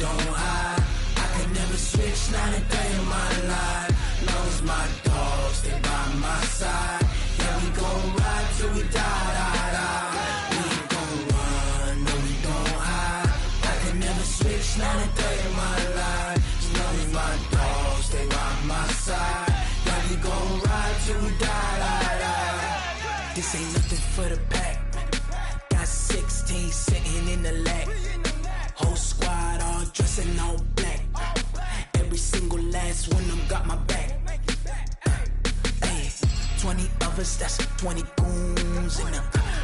don't hide. I can never switch, not a day in my life. Long as my dogs stay by my side. Yeah, we gon' ride till we die, die, die. We ain't gon' run, no we don't hide. I can never switch, not a day in my life. As long as my dogs stay by my side. Yeah, we gon' ride till we die, die, die. This ain't nothing for the pack. Got 16 sitting in the lap. Whole squad all dressing all black. Every single last one of them got my back. Hey, 20 of us, that's 20 goons in the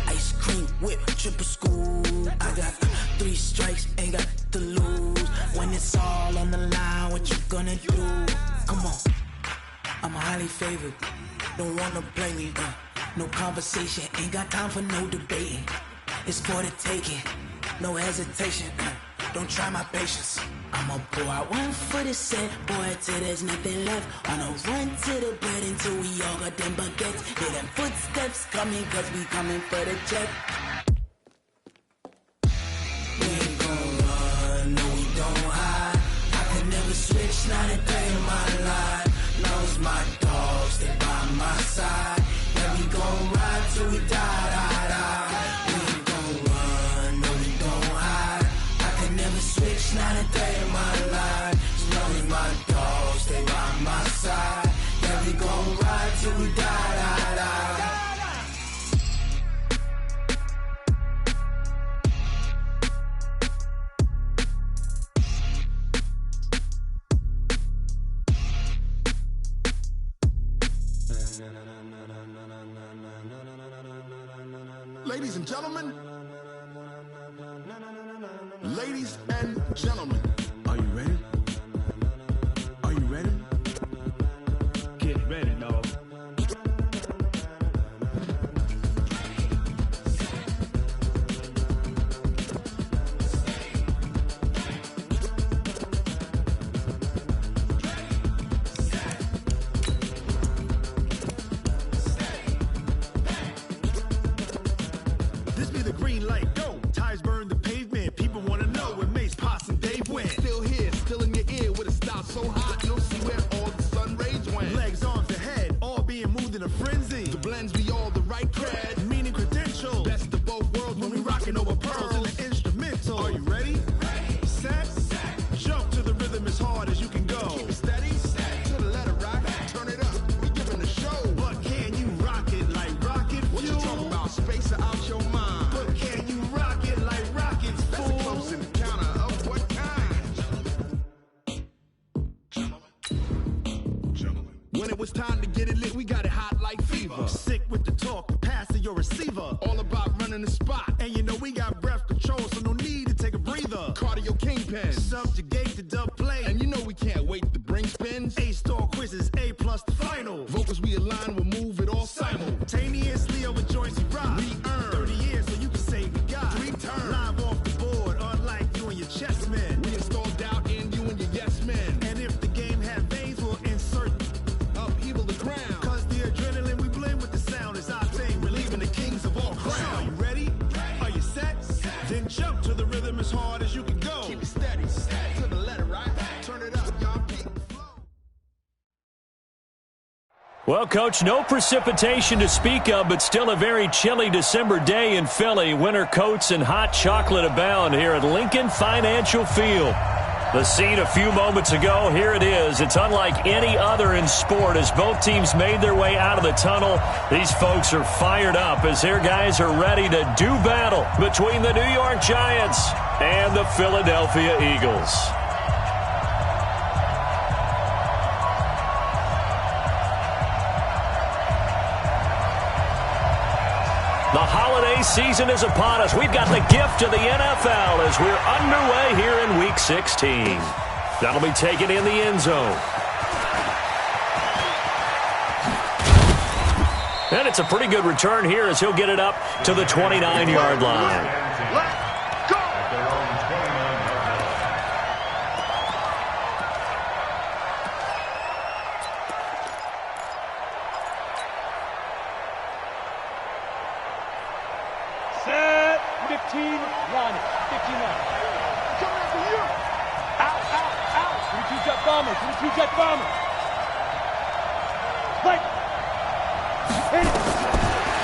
ice cream whip, triple scoop. I got 3 strikes, ain't got to lose. When it's all on the line, what you gonna do? Come on, I'm highly favored. Don't wanna play me, no conversation, ain't got time for no debating. It's for the taking, no hesitation. Don't try my patience. I'ma pour out one for the set, boy, till there's nothing left. On a run to the bread until we all got them baguettes. Hear them footsteps coming, cause we coming for the check. We ain't gon' run, no we don't hide. I can never switch, not a day in my life. Long as my dogs stay by my side. Yeah, we gon' ride till we die, die, die. We ain't gon' run, no we don't hide. I can never switch, not a day in my life. As long as my dogs stay by my side. Yeah, we gon' ride till we die, die, die. Ladies and gentlemen, ladies and gentlemen, are you ready? Are you ready? Get ready, dog. This be the green light, go. Tires burn the pavement. People wanna know where Mace, Potts, and Dave went. Still here, still in your ear with a style so hot, you'll see where all the sun rays went. Legs, arms, and head, all being moved in a frenzy. The blends be all the right cred, meaning credentials. Best of both worlds when we rockin' over pearls in the instrumental. Are you ready? Set, jump to the rhythm as hard as you can go. Keep it steady, to the letter right. Turn it up, we giving the show. But can you rock it like rocket fuel? What you talking about? Space or out your mind? But can you rock it like rockets, fool? That's a close encounter of what kind? Gentlemen. When it was time to get it lit, we got it hot like fever. Sick with the talk, pass to your receiver. All about running the spot. And you know we got breath control, so no need to take a breather. Cardio kingpin, subjugate the dub play. And you know we can't wait to bring spins. A-star quizzes, A+ the final. Vocals we align, we'll move it all simultaneously over joints we rock. We earn 30 years, so you can say we got 3 turns. Live off the board, unlike you and your chess men. We installed doubt in you and your yes men. And if the game had veins, we'll insert upheaval the ground. Cause the adrenaline we blend with the sound is our thing. Relieving the kings of all crowns. Are you ready? Are you set? Then jump to the rhythm as hard as you can go. Keep it steady, to the letter right. Turn it up, y'all. Keep the flow. Well, Coach, no precipitation to speak of, but still a very chilly December day in Philly. Winter coats and hot chocolate abound here at Lincoln Financial Field. The scene a few moments ago, here it is. It's unlike any other in sport as both teams made their way out of the tunnel. These folks are fired up as their guys are ready to do battle between the New York Giants and the Philadelphia Eagles. The holiday season is upon us. We've got the gift of the NFL as we're underway here in Week 16. That'll be taken in the end zone. And it's a pretty good return here as he'll get it up to the 29-yard line.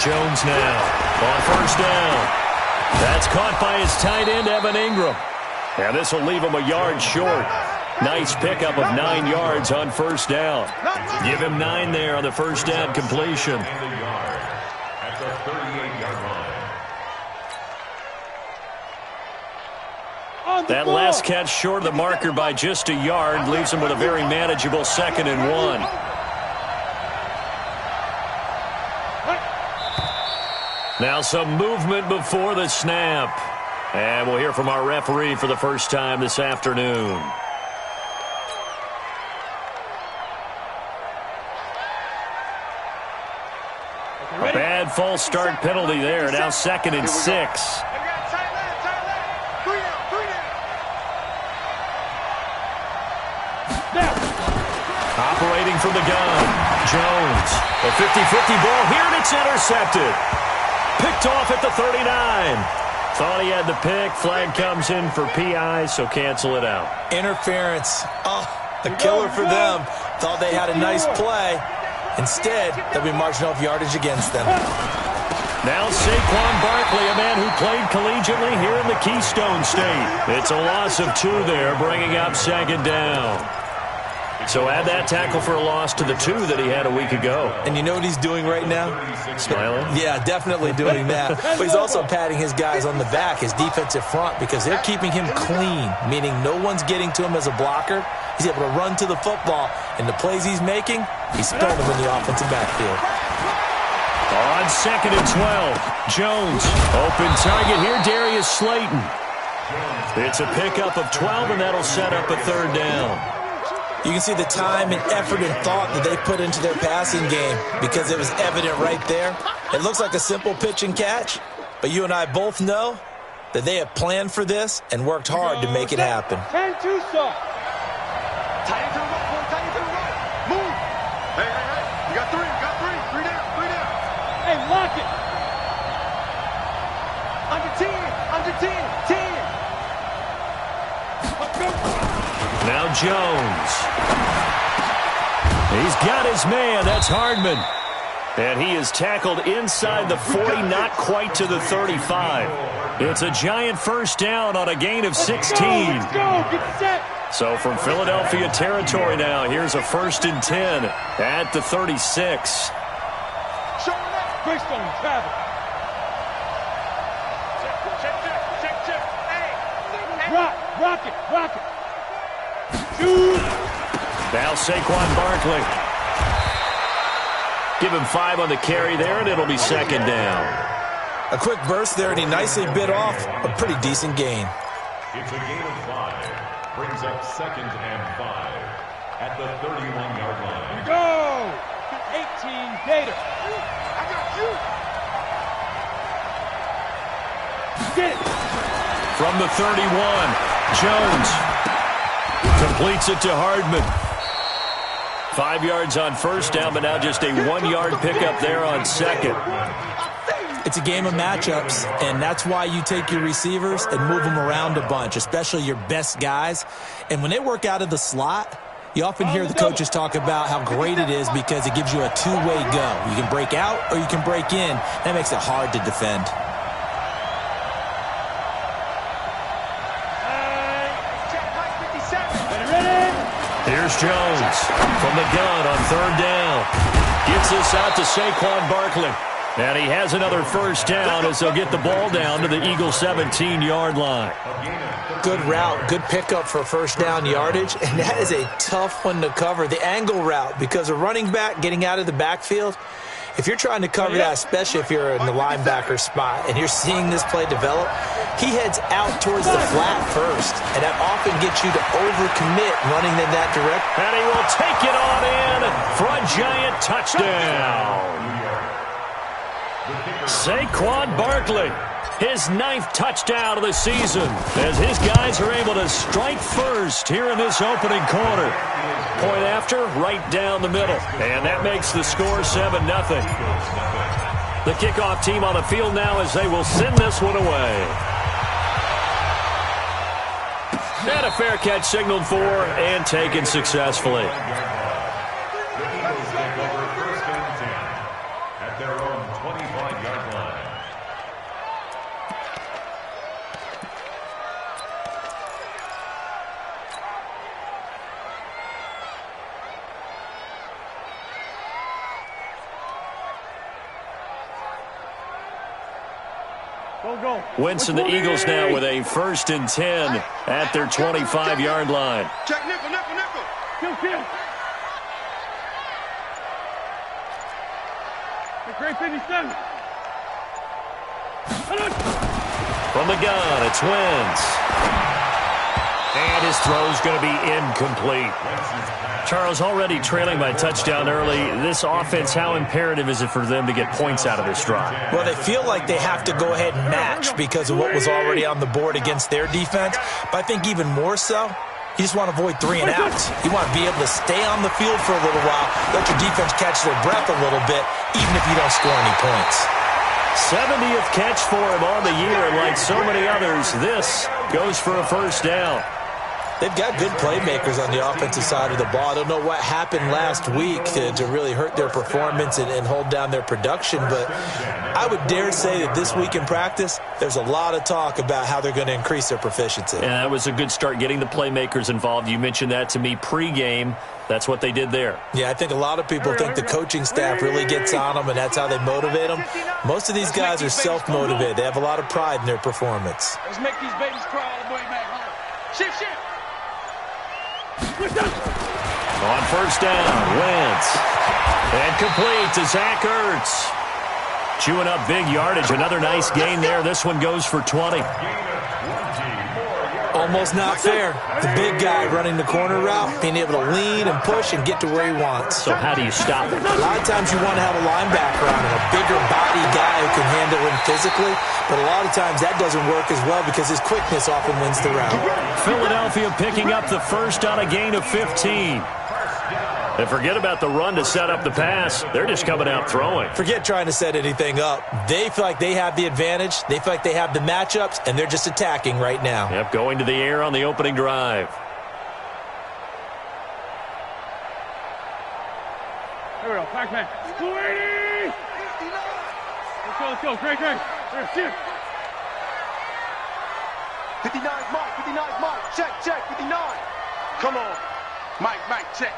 Jones now on first down. That's caught by his tight end, Evan Ingram. And this will leave him a yard short. Nice pickup of 9 yards on first down. Give him 9 there on the first down completion. That last catch short of the marker by just a yard leaves him with a very manageable 2nd and 1. Now some movement before the snap. And we'll hear from our referee for the first time this afternoon. A bad false start penalty there. Now 2nd and 6. Operating from the gun, Jones. A 50-50 ball here, and it's intercepted. Picked off at the 39. Thought he had the pick. Flag comes in for PI, so cancel it out. Interference. Oh, the killer for them. Thought they had a nice play. Instead, they'll be marching off yardage against them. Now Saquon Barkley, a man who played collegiately here in the Keystone State. It's a loss of 2 there, bringing up 2nd down. So add that tackle for a loss to the 2 that he had a week ago. And you know what he's doing right now? Smiling? Yeah, definitely doing that. But he's also patting his guys on the back, his defensive front, because they're keeping him clean, meaning no one's getting to him as a blocker. He's able to run to the football, and the plays he's making, he's spelling them in the offensive backfield. On 2nd and 12, Jones. Open target here, Darius Slayton. It's a pickup of 12, and that'll set up a 3rd down. You can see the time and effort and thought that they put into their passing game because it was evident right there. It looks like a simple pitch and catch, but you and I both know that they have planned for this and worked hard to make it happen. 10-2 soft. Tight end to the right, boy. Tight end to the right. Move. Hey. You got 3. You got 3. 3 down. 3 down. Hey, lock it. Under 10. Under 10. 10. Let's go. Now Jones. He's got his man. That's Hardman. And he is tackled inside the 40, not quite to the 35. It's a giant first down on a gain of 16. Let's go. Get set. So from Philadelphia territory now, here's a 1st and 10 at the 36. Show him that. Greystone, travel. Check. Hey. Rock it. Shoot. Now Saquon Barkley. Give him 5 on the carry there, and it'll be 2nd down. A quick burst there, and he nicely bit off a pretty decent gain. It's a gain of 5. Brings up 2nd and 5 at the 31-yard line. Go. 18 Gator. I got you. Get it. From the 31, Jones completes it to Hardman. 5 yards on first down, but now just a 1-yard pickup there on 2nd. It's a game of matchups, and that's why you take your receivers and move them around a bunch, especially your best guys. And when they work out of the slot, you often hear the coaches talk about how great it is because it gives you a 2-way go. You can break out or you can break in. That makes it hard to defend. Here's Jones from the gun on 3rd down. Gets this out to Saquon Barkley. And he has another first down as they'll get the ball down to the Eagle 17-yard line. Good route, good pickup for first down yardage, and that is a tough one to cover. The angle route, because a running back getting out of the backfield, if you're trying to cover that, especially if you're in the linebacker spot and you're seeing this play develop, he heads out towards the flat first, and that often gets you to overcommit running in that direction. And he will take it on in for a giant touchdown. Saquon Barkley, his 9th touchdown of the season, as his guys are able to strike first here in this opening quarter. Point after, right down the middle. And that makes the score 7-0. The kickoff team on the field now as they will send this one away. And a fair catch signaled for and taken successfully. The Eagles take over 1st and 10 at their own 25-yard line. Wentz and the Eagles now with a 1st and 10 at their 25-yard line. Check nickel, nickel, nickel. Kill. Great 57. From the gun, it's Wentz. And his throw's going to be incomplete. Charles, already trailing by touchdown early. This offense, how imperative is it for them to get points out of this drive? Well, they feel like they have to go ahead and match because of what was already on the board against their defense. But I think even more so, you just want to avoid 3 and outs. You want to be able to stay on the field for a little while, let your defense catch their breath a little bit, even if you don't score any points. 70th catch for him on the year, and like so many others, this goes for a 1st down. They've got good playmakers on the offensive side of the ball. I don't know what happened last week to really hurt their performance and hold down their production, but I would dare say that this week in practice, there's a lot of talk about how they're going to increase their proficiency. And that was a good start, getting the playmakers involved. You mentioned that to me pregame. That's what they did there. Yeah, I think a lot of people think the coaching staff really gets on them, and that's how they motivate them. Most of these guys are self-motivated. They have a lot of pride in their performance. Let's make these babies cry all the way back home. Shift. On 1st down, Wentz. And complete to Zach Ertz. Chewing up big yardage. Another nice gain there. This one goes for 20. Almost not fair. The big guy running the corner route, being able to lean and push and get to where he wants. So how do you stop it? A lot of times you want to have a linebacker on him, a bigger body guy who can handle him physically, but a lot of times that doesn't work as well because his quickness often wins the route. Philadelphia picking up the 1st on a gain of 15. And forget about the run to set up the pass. They're just coming out throwing. Forget trying to set anything up. They feel like they have the advantage. They feel like they have the matchups, and they're just attacking right now. Yep, going to the air on the opening drive. Here we go. Pac-Man. 280. Let's go. Great. Here, shoot. 59's Mike. Check. 59. Come on. Mike, check.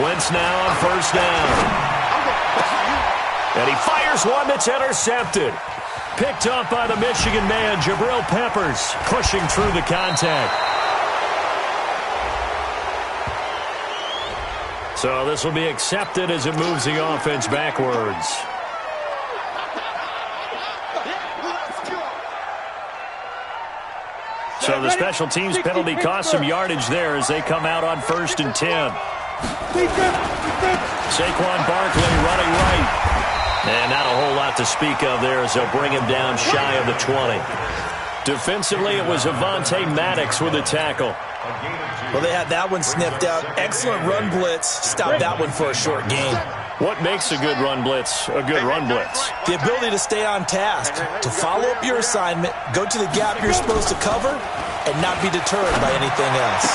Wentz now on 1st down. And he fires one that's intercepted. Picked up by the Michigan man, Jabril Peppers, pushing through the contact. So this will be accepted as it moves the offense backwards. So the special teams penalty cost some yardage there as they come out on 1st and 10. Saquon Barkley running right. And not a whole lot to speak of there as they'll bring him down shy of the 20. Defensively, it was Avonte Maddox with a tackle. Well, they had that one sniffed out. Excellent run blitz. Stopped that one for a short gain. What makes a good run blitz a good run blitz? The ability to stay on task, to follow up your assignment, go to the gap you're supposed to cover, and not be deterred by anything else.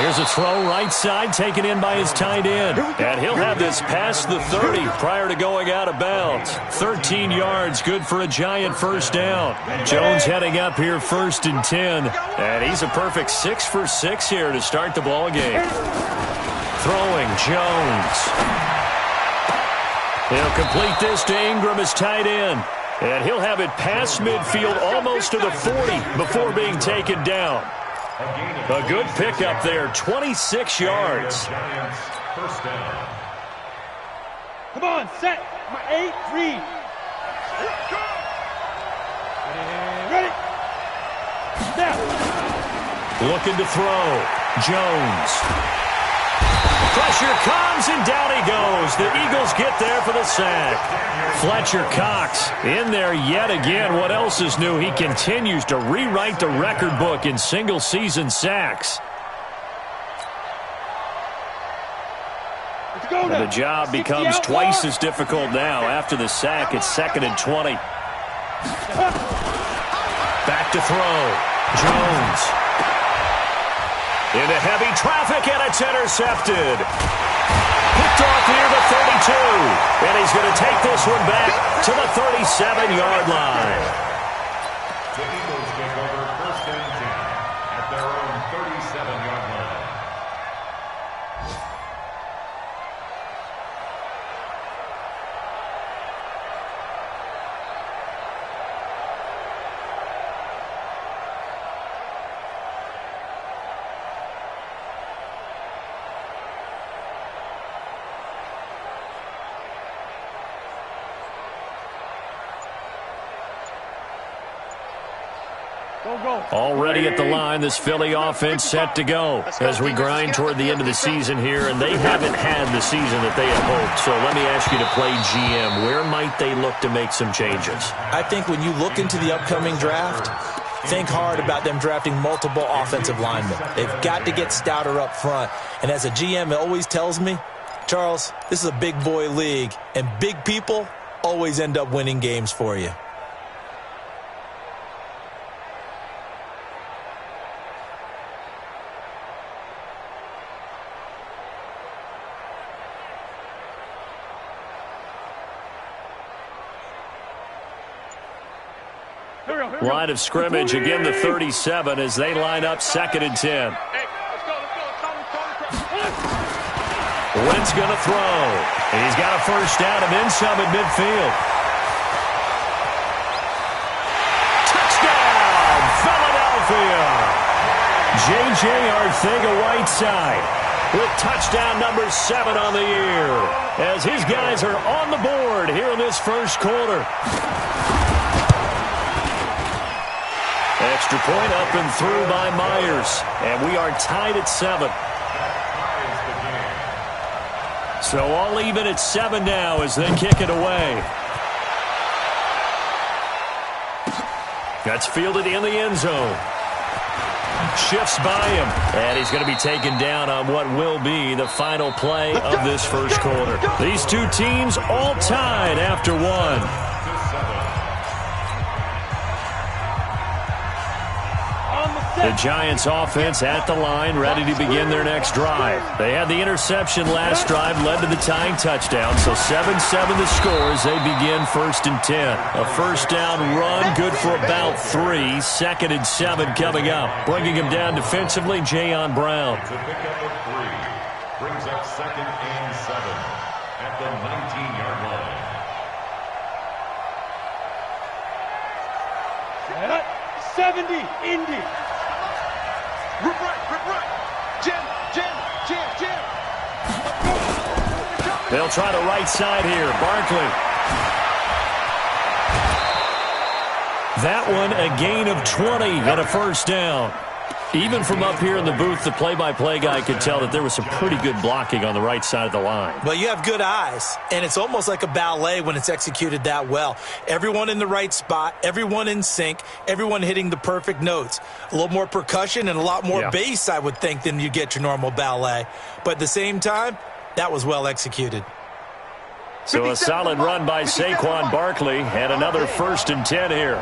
Here's a throw right side taken in by his tight end. And he'll have this past the 30 prior to going out of bounds. 13 yards, good for a giant 1st down. Jones heading up here 1st and 10. And he's a perfect 6 for 6 here to start the ball game. Throwing Jones. He'll complete this to Ingram as tight end. And he'll have it past midfield almost to the 40 before being taken down. A good pickup there, 26 yards. First down. Come on, set. 8, read. Ready. Snap. Looking to throw. Jones. Pressure comes, and down he goes. The Eagles get there for the sack. Fletcher Cox in there yet again. What else is new? He continues to rewrite the record book in single-season sacks. And the job becomes twice as difficult now. After the sack, it's 2nd and 20. Back to throw. Jones. Into heavy traffic, and it's intercepted. Picked off near the 32. And he's going to take this one back to the 37-yard line. The Eagles take over 1st and 10 at their own 37-yard line. Already at the line, this Philly offense set to go as we grind toward the end of the season here, and they haven't had the season that they had hoped. So let me ask you to play GM. Where might they look to make some changes? I think when you look into the upcoming draft, think hard about them drafting multiple offensive linemen. They've got to get stouter up front. And as a GM, it always tells me, Charles, this is a big boy league, and big people always end up winning games for you. Line of scrimmage, again the 37 as they line up 2nd and 10. Wentz going to throw. And he's got a first down and then some at midfield. Touchdown, Philadelphia! J.J. Arcega-Whiteside with touchdown number 7 on the year as his guys are on the board here in this first quarter. Extra point up and through by Myers. And we are tied at 7. So all even at 7 now as they kick it away. That's fielded in the end zone. Shifts by him. And he's going to be taken down on what will be the final play of this first quarter. These two teams all tied after 1. The Giants offense at the line, ready to begin their next drive. They had the interception last drive, led to the tying touchdown. So 7-7 the score as they begin 1st and 10. A first down run, good for about 3. 2nd and 7 coming up. Bringing him down defensively, Jayon Brown. To pick up a 3. Brings up 2nd and 7 at the 19-yard line. 70, Indy. Rip right. Jam. They'll try the right side here. Barkley. That one a gain of 20 and a first down. Even from up here in the booth, the play-by-play guy could tell that there was some pretty good blocking on the right side of the line. Well, you have good eyes, and it's almost like a ballet when it's executed that well. Everyone in the right spot, everyone in sync, everyone hitting the perfect notes. A little more percussion and a lot more bass, I would think, than you get your normal ballet. But at the same time, that was well executed. So a solid run by Saquon Barkley and another 1st and 10 here.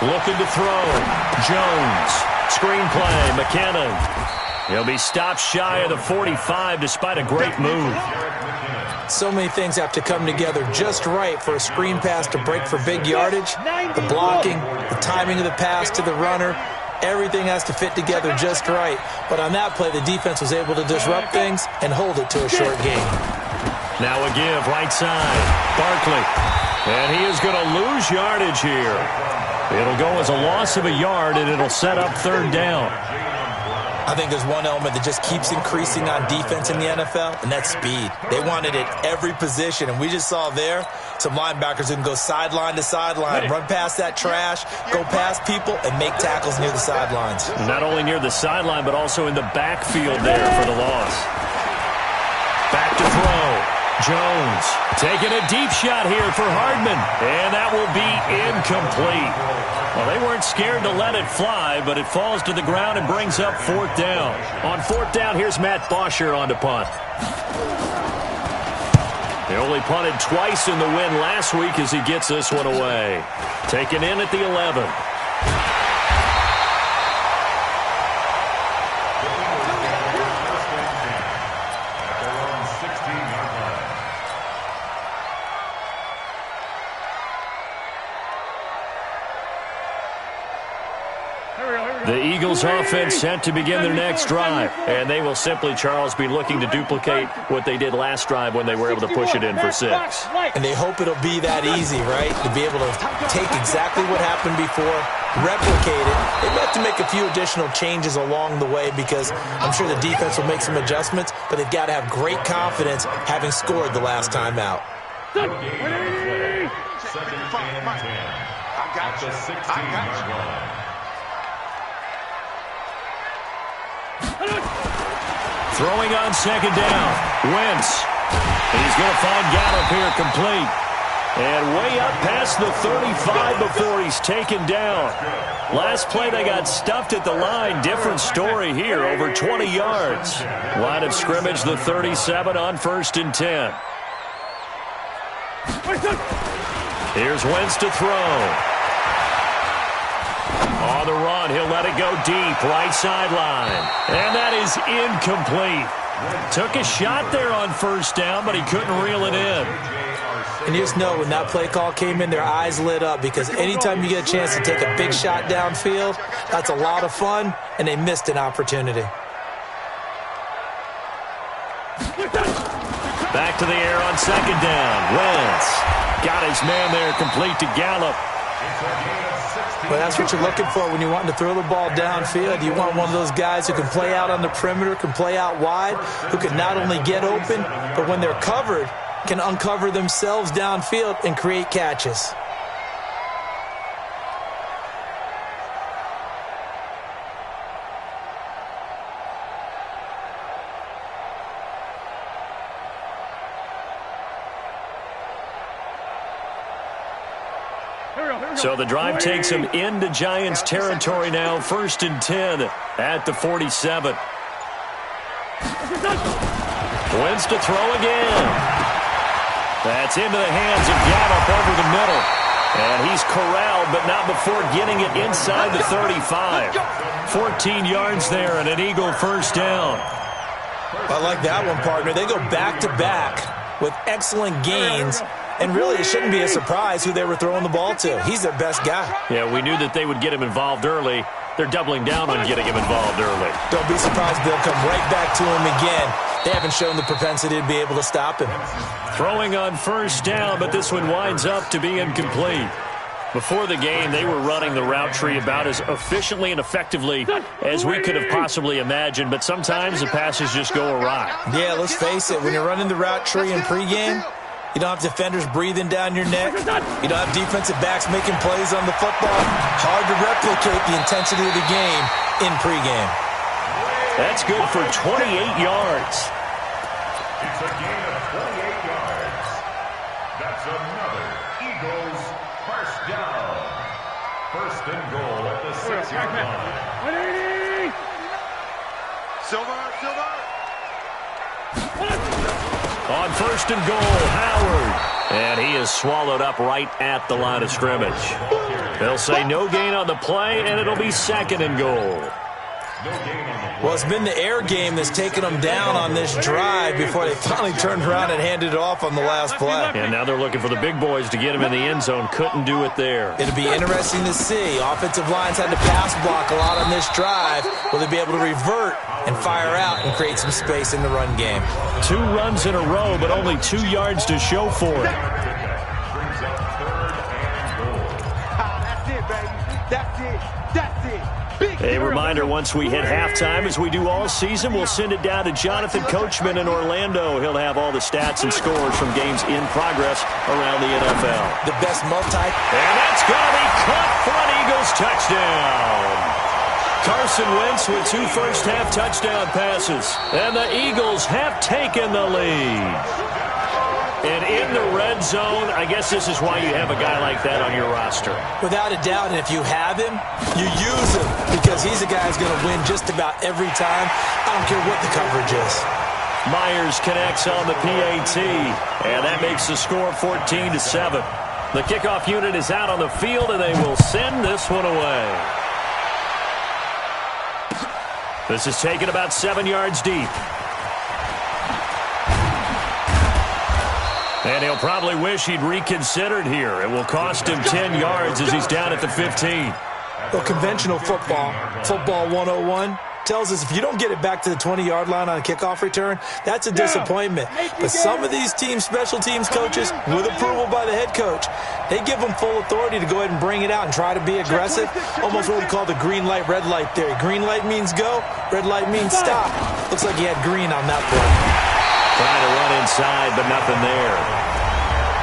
Looking to throw. Jones. Screenplay. McKinnon. He'll be stopped shy of the 45 despite a great move. So many things have to come together just right for a screen pass to break for big yardage. The blocking, the timing of the pass to the runner, everything has to fit together just right. But on that play, the defense was able to disrupt things and hold it to a short gain. Now a give, right side. Barkley. And he is going to lose yardage here. It'll go as a loss of a yard, and it'll set up 3rd down. I think there's one element that just keeps increasing on defense in the NFL, and that's speed. They want it at every position, and we just saw there some linebackers who can go sideline to sideline, run past that trash, go past people, and make tackles near the sidelines. Not only near the sideline, but also in the backfield there for the loss. Back to throw. Jones taking a deep shot here for Hardman, and that will be incomplete. Well, they weren't scared to let it fly, but it falls to the ground and brings up 4th down. On 4th down, here's Matt Bosher on to punt. He only punted twice in the win last week as he gets this one away. Taken in at the 11. The Eagles offense set to begin their next drive. And they will simply, Charles, be looking to duplicate what they did last drive when they were able to push it in for 6. And they hope it'll be that easy, right? To be able to take exactly what happened before, replicate it. They have to make a few additional changes along the way because I'm sure the defense will make some adjustments, but they've got to have great confidence having scored the last time out. Second and 10. At the 16-yard line. Throwing on second down. Wentz. He's going to find Gallup here complete. And way up past the 35 before he's taken down. Last play they got stuffed at the line. Different story here, over 20 yards. Line of scrimmage, the 37 on 1st and 10. Here's Wentz to throw. On the run, he'll let it go deep, right sideline. And that is incomplete. Took a shot there on 1st down, but he couldn't reel it in. And you just know when that play call came in, their eyes lit up because anytime you get a chance to take a big shot downfield, that's a lot of fun, and they missed an opportunity. Back to the air on second down. Wentz got his man there complete to Gallup. Well, that's what you're looking for when you're wanting to throw the ball downfield. You want one of those guys who can play out on the perimeter, can play out wide, who can not only get open, but when they're covered, can uncover themselves downfield and create catches. So the drive takes him into Giants territory now. 1st and 10 at the 47. Wentz to throw again. That's into the hands of Gallup over the middle. And he's corralled, but not before getting it inside the 35. 14 yards there and an Eagle 1st down. I like that one, partner. They go back-to-back with excellent gains. And really, it shouldn't be a surprise who they were throwing the ball to. He's their best guy. Yeah, we knew that they would get him involved early. They're doubling down on getting him involved early. Don't be surprised they'll come right back to him again. They haven't shown the propensity to be able to stop him. Throwing on 1st down, but this one winds up to be incomplete. Before the game, they were running the route tree about as efficiently and effectively as we could have possibly imagined, but sometimes the passes just go awry. Yeah, let's face it. When you're running the route tree in pregame, you don't have defenders breathing down your neck. You don't have defensive backs making plays on the football. Hard to replicate the intensity of the game in pregame. That's good for 28 yards. It's a gain of 28 yards. That's another Eagles 1st down. 1st and goal at the 6-yard line. Silver. On 1st and goal, Howard. And he is swallowed up right at the line of scrimmage. They'll say no gain on the play, and it'll be 2nd and goal. Well, it's been the air game that's taken them down on this drive before they finally turned around and handed it off on the last play. And now they're looking for the big boys to get him in the end zone. Couldn't do it there. It'll be interesting to see. Offensive lines had to pass block a lot on this drive. Will they be able to revert and fire out and create some space in the run game? 2 runs in a row, but only 2 yards to show for it. Brings up 3rd and goal. That's it, baby. That's it. A reminder, once we hit halftime, as we do all season, we'll send it down to Jonathan Coachman in Orlando. He'll have all the stats and scores from games in progress around the NFL. The best multi. And that's going to be caught for an Eagles touchdown. Carson Wentz with 2 first-half touchdown passes. And the Eagles have taken the lead. And in the red zone, I guess this is why you have a guy like that on your roster. Without a doubt, and if you have him, you use him because he's a guy who's going to win just about every time. I don't care what the coverage is. Myers connects on the PAT, and that makes the score 14-7. The kickoff unit is out on the field, and they will send this one away. This is taken about 7 yards deep. And he'll probably wish he'd reconsidered here. It will cost him 10 yards as he's down at the 15. Well, conventional football 101, tells us if you don't get it back to the 20-yard line on a kickoff return, that's a disappointment. But some of these teams, special teams coaches, with approval by the head coach, they give them full authority to go ahead and bring it out and try to be aggressive, almost what we call the green light, red light theory. Green light means go, red light means stop. Looks like he had green on that play. Trying to run inside, but nothing there.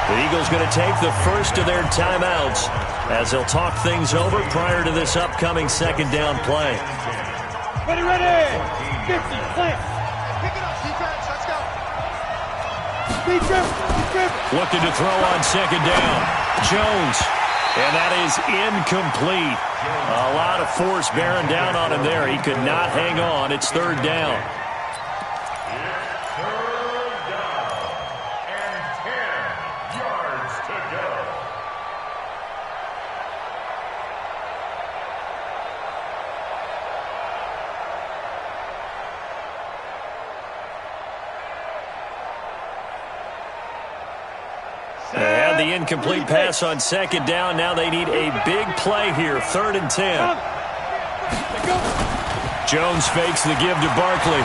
The Eagles going to take the first of their timeouts as they'll talk things over prior to this upcoming second down play. Ready, 50, plant. Pick it up, defense, let's go. Looking to throw on second down. Jones. And that is incomplete. A lot of force bearing down on him there. He could not hang on. It's third down. And the incomplete pass on second down. Now they need a big play here. 3rd and 10. Jones fakes the give to Barkley.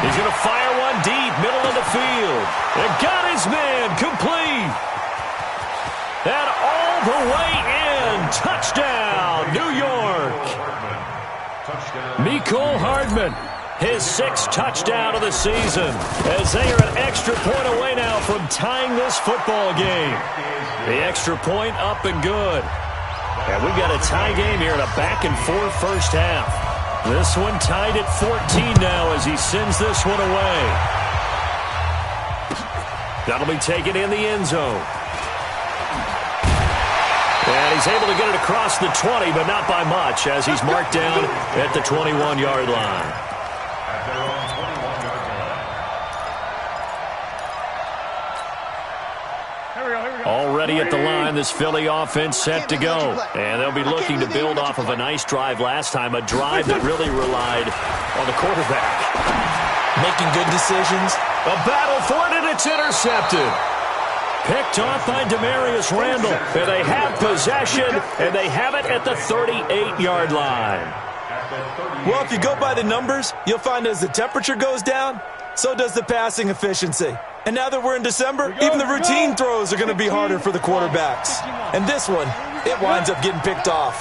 He's going to fire one deep, middle of the field. It got his man complete. And all the way in. Touchdown, New York. Mecole Hardman. His 6th touchdown of the season as they are an extra point away now from tying this football game. The extra point up and good. And we've got a tie game here in a back-and-forth first half. This one tied at 14 now as he sends this one away. That'll be taken in the end zone. And he's able to get it across the 20, but not by much as he's marked down at the 21-yard line. Already at the line, this Philly offense set to go. And they'll be looking to build off of a nice drive last time, a drive that really relied on the quarterback. Making good decisions. A battle for it, and it's intercepted. Picked off by Demarius Randall. And they have possession, and they have it at the 38-yard line. Well, if you go by the numbers, you'll find as the temperature goes down, so does the passing efficiency. And now that we're in December, even the routine throws are going to be harder for the quarterbacks. And this one, it winds up getting picked off.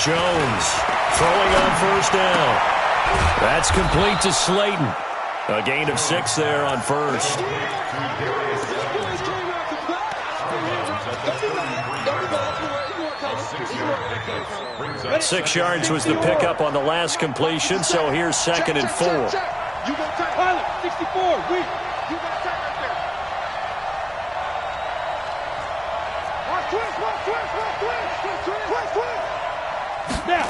Jones throwing on first down. That's complete to Slayton. A gain of 6 there on first. 6 yards was the pickup on the last completion, so here's 2nd and 4. You got Pilot, 64, you got right there.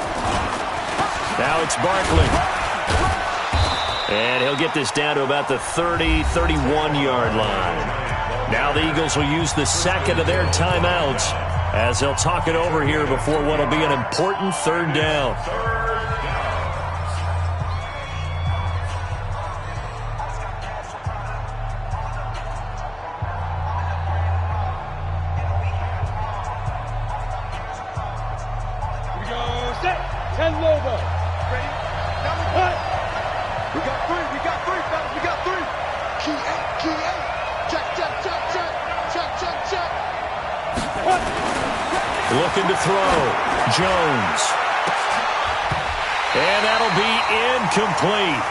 Now it's Barkley. And he'll get this down to about the 30, 31-yard line. Now the Eagles will use the 2nd of their timeouts as they'll talk it over here before what will be an important 3rd down. Here we go, set, 10 Lobo. Ready? Now we got 3, fellas, we got 3. Key 8. Check. Looking to throw. Jones. And that'll be incomplete.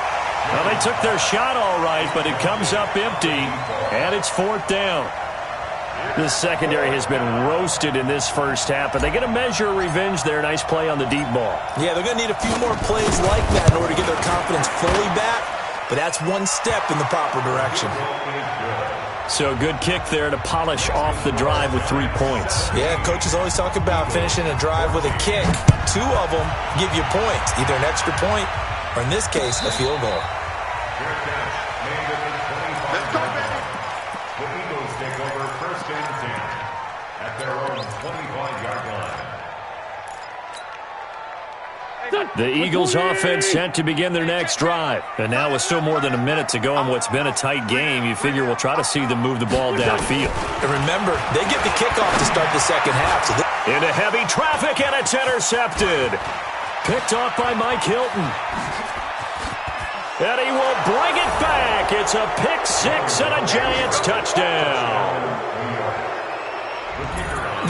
Well, they took their shot all right, but it comes up empty, and it's 4th down. This secondary has been roasted in this first half, but they get a measure of revenge there. Nice play on the deep ball. Yeah, they're going to need a few more plays like that in order to get their confidence fully back, but that's one step in the proper direction. So a good kick there to polish off the drive with 3 points. Yeah, coaches always talk about finishing a drive with a kick. 2 of them give you points, either an extra point or, in this case, a field goal. Let's go, baby. The Eagles take over 1st and 10 at their own 25-yard line. The Eagles offense set to begin their next drive. And now with still more than a minute to go in what's been a tight game, you figure we'll try to see them move the ball downfield. And remember, they get the kickoff to start the second half. So into heavy traffic, and it's intercepted. Picked off by Mike Hilton. And he will bring it back. It's a pick 6 and a Giants touchdown.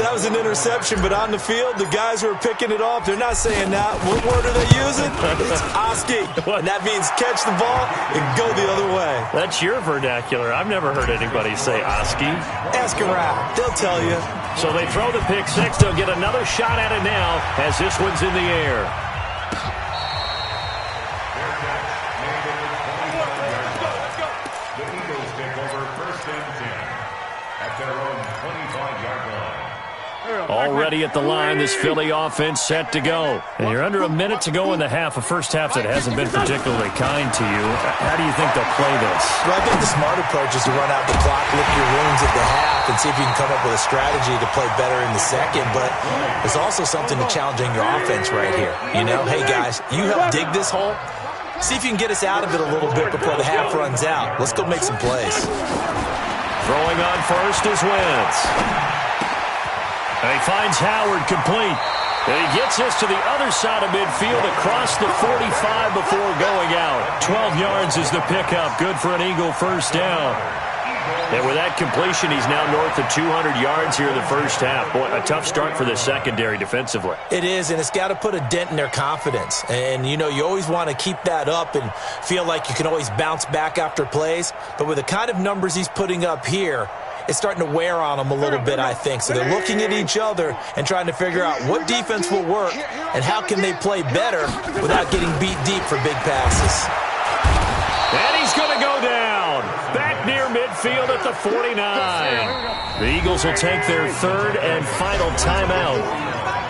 That was an interception, but on the field, the guys who are picking it off, they're not saying that. What word are they using? It's Oski. And that means catch the ball and go the other way. That's your vernacular. I've never heard anybody say Oski. Ask around. They'll tell you. So they throw the pick 6. They'll get another shot at it now as this one's in the air. The Eagles take over 1st and 10 at their own 25-yard line. Already at the line, this Philly offense set to go. And you're under a minute to go in the half, a first half that hasn't been particularly kind to you. How do you think they'll play this? Well, I think the smart approach is to run out the clock, lick your wounds at the half, and see if you can come up with a strategy to play better in the second. But there's also something to challenging your offense right here. You know, hey, guys, you help dig this hole. See if you can get us out of it a little bit before the half runs out. Let's go make some plays. Throwing on first is Wentz. And he finds Howard complete. And he gets this to the other side of midfield across the 45 before going out. 12 yards is the pickup. Good for an Eagle first down. And with that completion, he's now north of 200 yards here in the first half. Boy, a tough start for the secondary defensively. It is, and it's got to put a dent in their confidence. And, you know, you always want to keep that up and feel like you can always bounce back after plays. But with the kind of numbers he's putting up here, it's starting to wear on them a little bit, I think. So they're looking at each other and trying to figure out what defense will work and how can they play better without getting beat deep for big passes. And he's going to go down. Back near midfield at the 49. The Eagles will take their 3rd and final timeout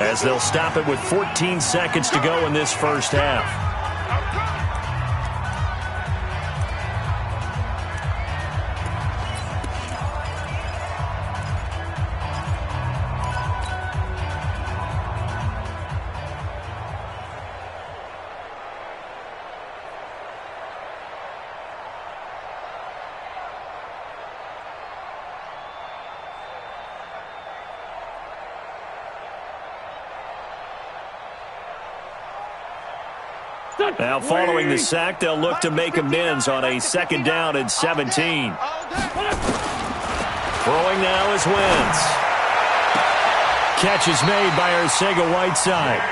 as they'll stop it with 14 seconds to go in this first half. Now, following the sack, they'll look to make amends on a 2nd down and 17. Throwing now is Wentz. Catch is made by Arcega-Whiteside.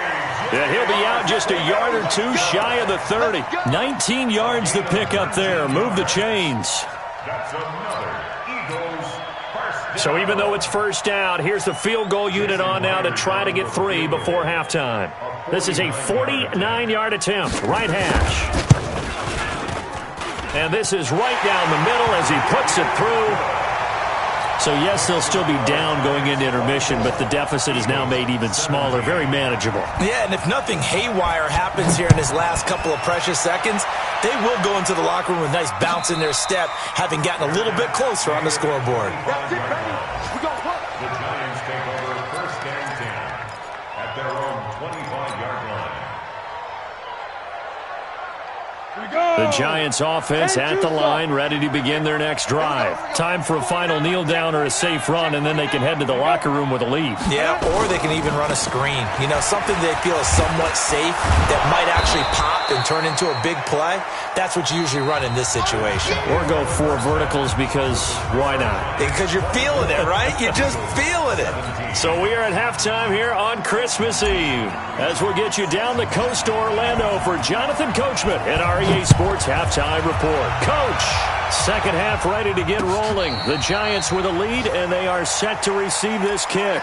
Yeah, he'll be out just a yard or 2 shy of the 30. 19 yards the pickup there. Move the chains. That's another Eagles first down. So even though it's first down, here's the field goal unit on now to try to get 3 before halftime. This is a 49-yard attempt, right hash. And this is right down the middle as he puts it through. So, yes, they'll still be down going into intermission, but the deficit is now made even smaller, very manageable. Yeah, and if nothing haywire happens here in his last couple of precious seconds, they will go into the locker room with a nice bounce in their step, having gotten a little bit closer on the scoreboard. That's it, baby. We got what? The Giants take over 1st and 10 at their own 25-yard line. The Giants offense at the line, ready to begin their next drive. Time for a final kneel down or a safe run, and then they can head to the locker room with a lead. Yeah, or they can even run a screen. You know, something they feel is somewhat safe that might actually pop and turn into a big play. That's what you usually run in this situation. Or go 4 verticals because why not? Because you're feeling it, right? You're just feeling it. So we are at halftime here on Christmas Eve as we'll get you down the coast to Orlando for Jonathan Coachman at our EA Sports Halftime Report. Coach, second half ready to get rolling. The Giants with a lead, and they are set to receive this kick.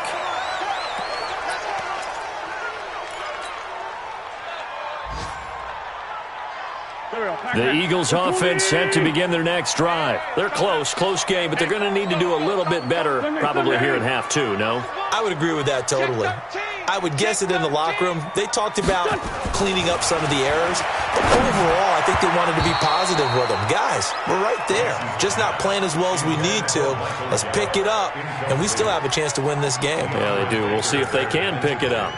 The Eagles offense set to begin their next drive. They're close game, but they're going to need to do a little bit better probably here in half two, no? I would agree with that totally. I would guess it in the locker room. They talked about cleaning up some of the errors, but overall, I think they wanted to be positive with them. Guys, we're right there. Just not playing as well as we need to. Let's pick it up, and we still have a chance to win this game. Yeah, they do. We'll see if they can pick it up.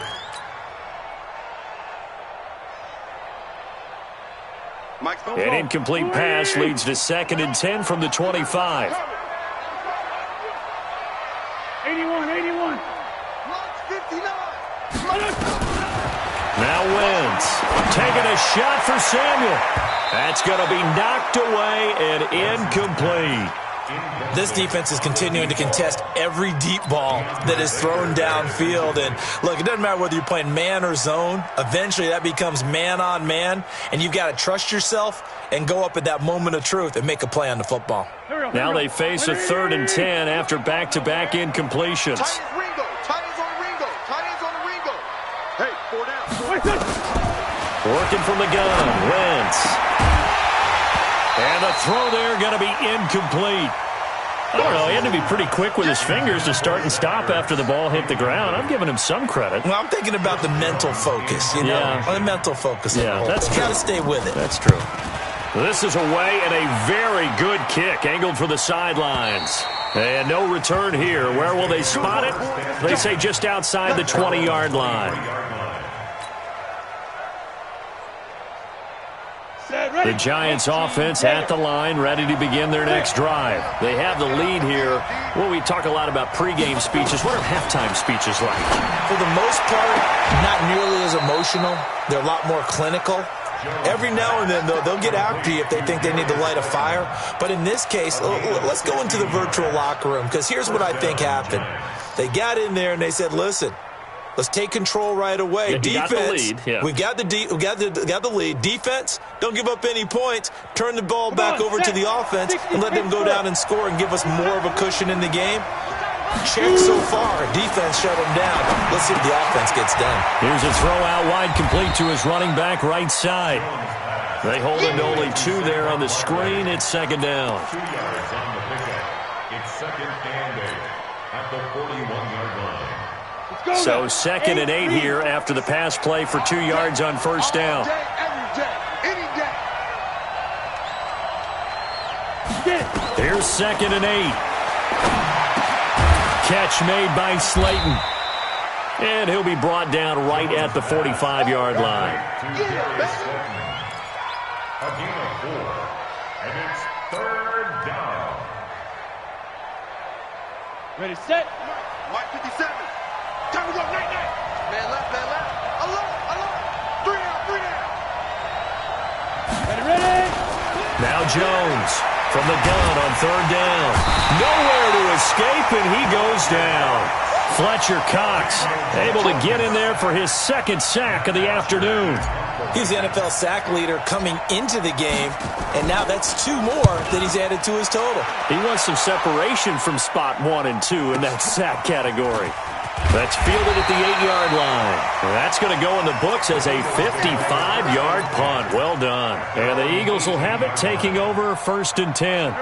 An incomplete pass leads to 2nd and 10 from the 25. 81. Now Wentz taking a shot for Samuel. That's going to be knocked away and incomplete. This defense is continuing to contest every deep ball that is thrown downfield. And, look, it doesn't matter whether you're playing man or zone. Eventually that becomes man-on-man, and you've got to trust yourself and go up at that moment of truth and make a play on the football. Now they face a 3rd and 10 after back-to-back incompletions. Tight ends on the Ringo. Hey, 4 down. Working from the gun, Wentz. And the throw there going to be incomplete. I don't know, he had to be pretty quick with his fingers to start and stop after the ball hit the ground. I'm giving him some credit. Well, I'm thinking about the mental focus, you know? Yeah. The mental focus. Yeah, that's true. You got to stay with it. That's true. This is away and a very good kick angled for the sidelines. And no return here. Where will they spot it? They say just outside the 20-yard line. The Giants offense at the line, ready to begin their next drive. They have the lead here. Well, we talk a lot about pregame speeches. What are halftime speeches like? For the most part, not nearly as emotional. They're a lot more clinical. Every now and then, though, they'll get after you if they think they need to light a fire. But in this case, let's go into the virtual locker room, because here's what I think happened. They got in there and they said, listen, let's take control right away. Defense, we got the lead. Defense, don't give up any points. Turn the ball back over to the offense and let them go down and score and give us more of a cushion in the game. Check so far. Defense shut him down. Let's see what the offense gets done. Here's a throw out wide, complete to his running back right side. They hold him to only 2 there on the screen. It's 2nd down. 2 yards on the pickup. It's 2nd and 8 at the 41-yard line. So 2nd and 8 here after the pass play for 2 yards on 1st down. Here's 2nd and 8. Catch made by Slayton. And he'll be brought down right at the 45-yard line. A gain of 4. And it's 3rd down. Ready, set. Mark 57. Time to go, night. Man left. Alert. 3 down. Ready. Now Jones from the gun on 3rd down. Nowhere to escape, and he goes down. Fletcher Cox able to get in there for his 2nd sack of the afternoon. He's the NFL sack leader coming into the game, and now that's 2 more that he's added to his total. He wants some separation from spot 1 and 2 in that sack category. That's fielded at the 8-yard line. That's going to go in the books as a 55-yard punt. Well done. And the Eagles will have it, taking over 1st and 10.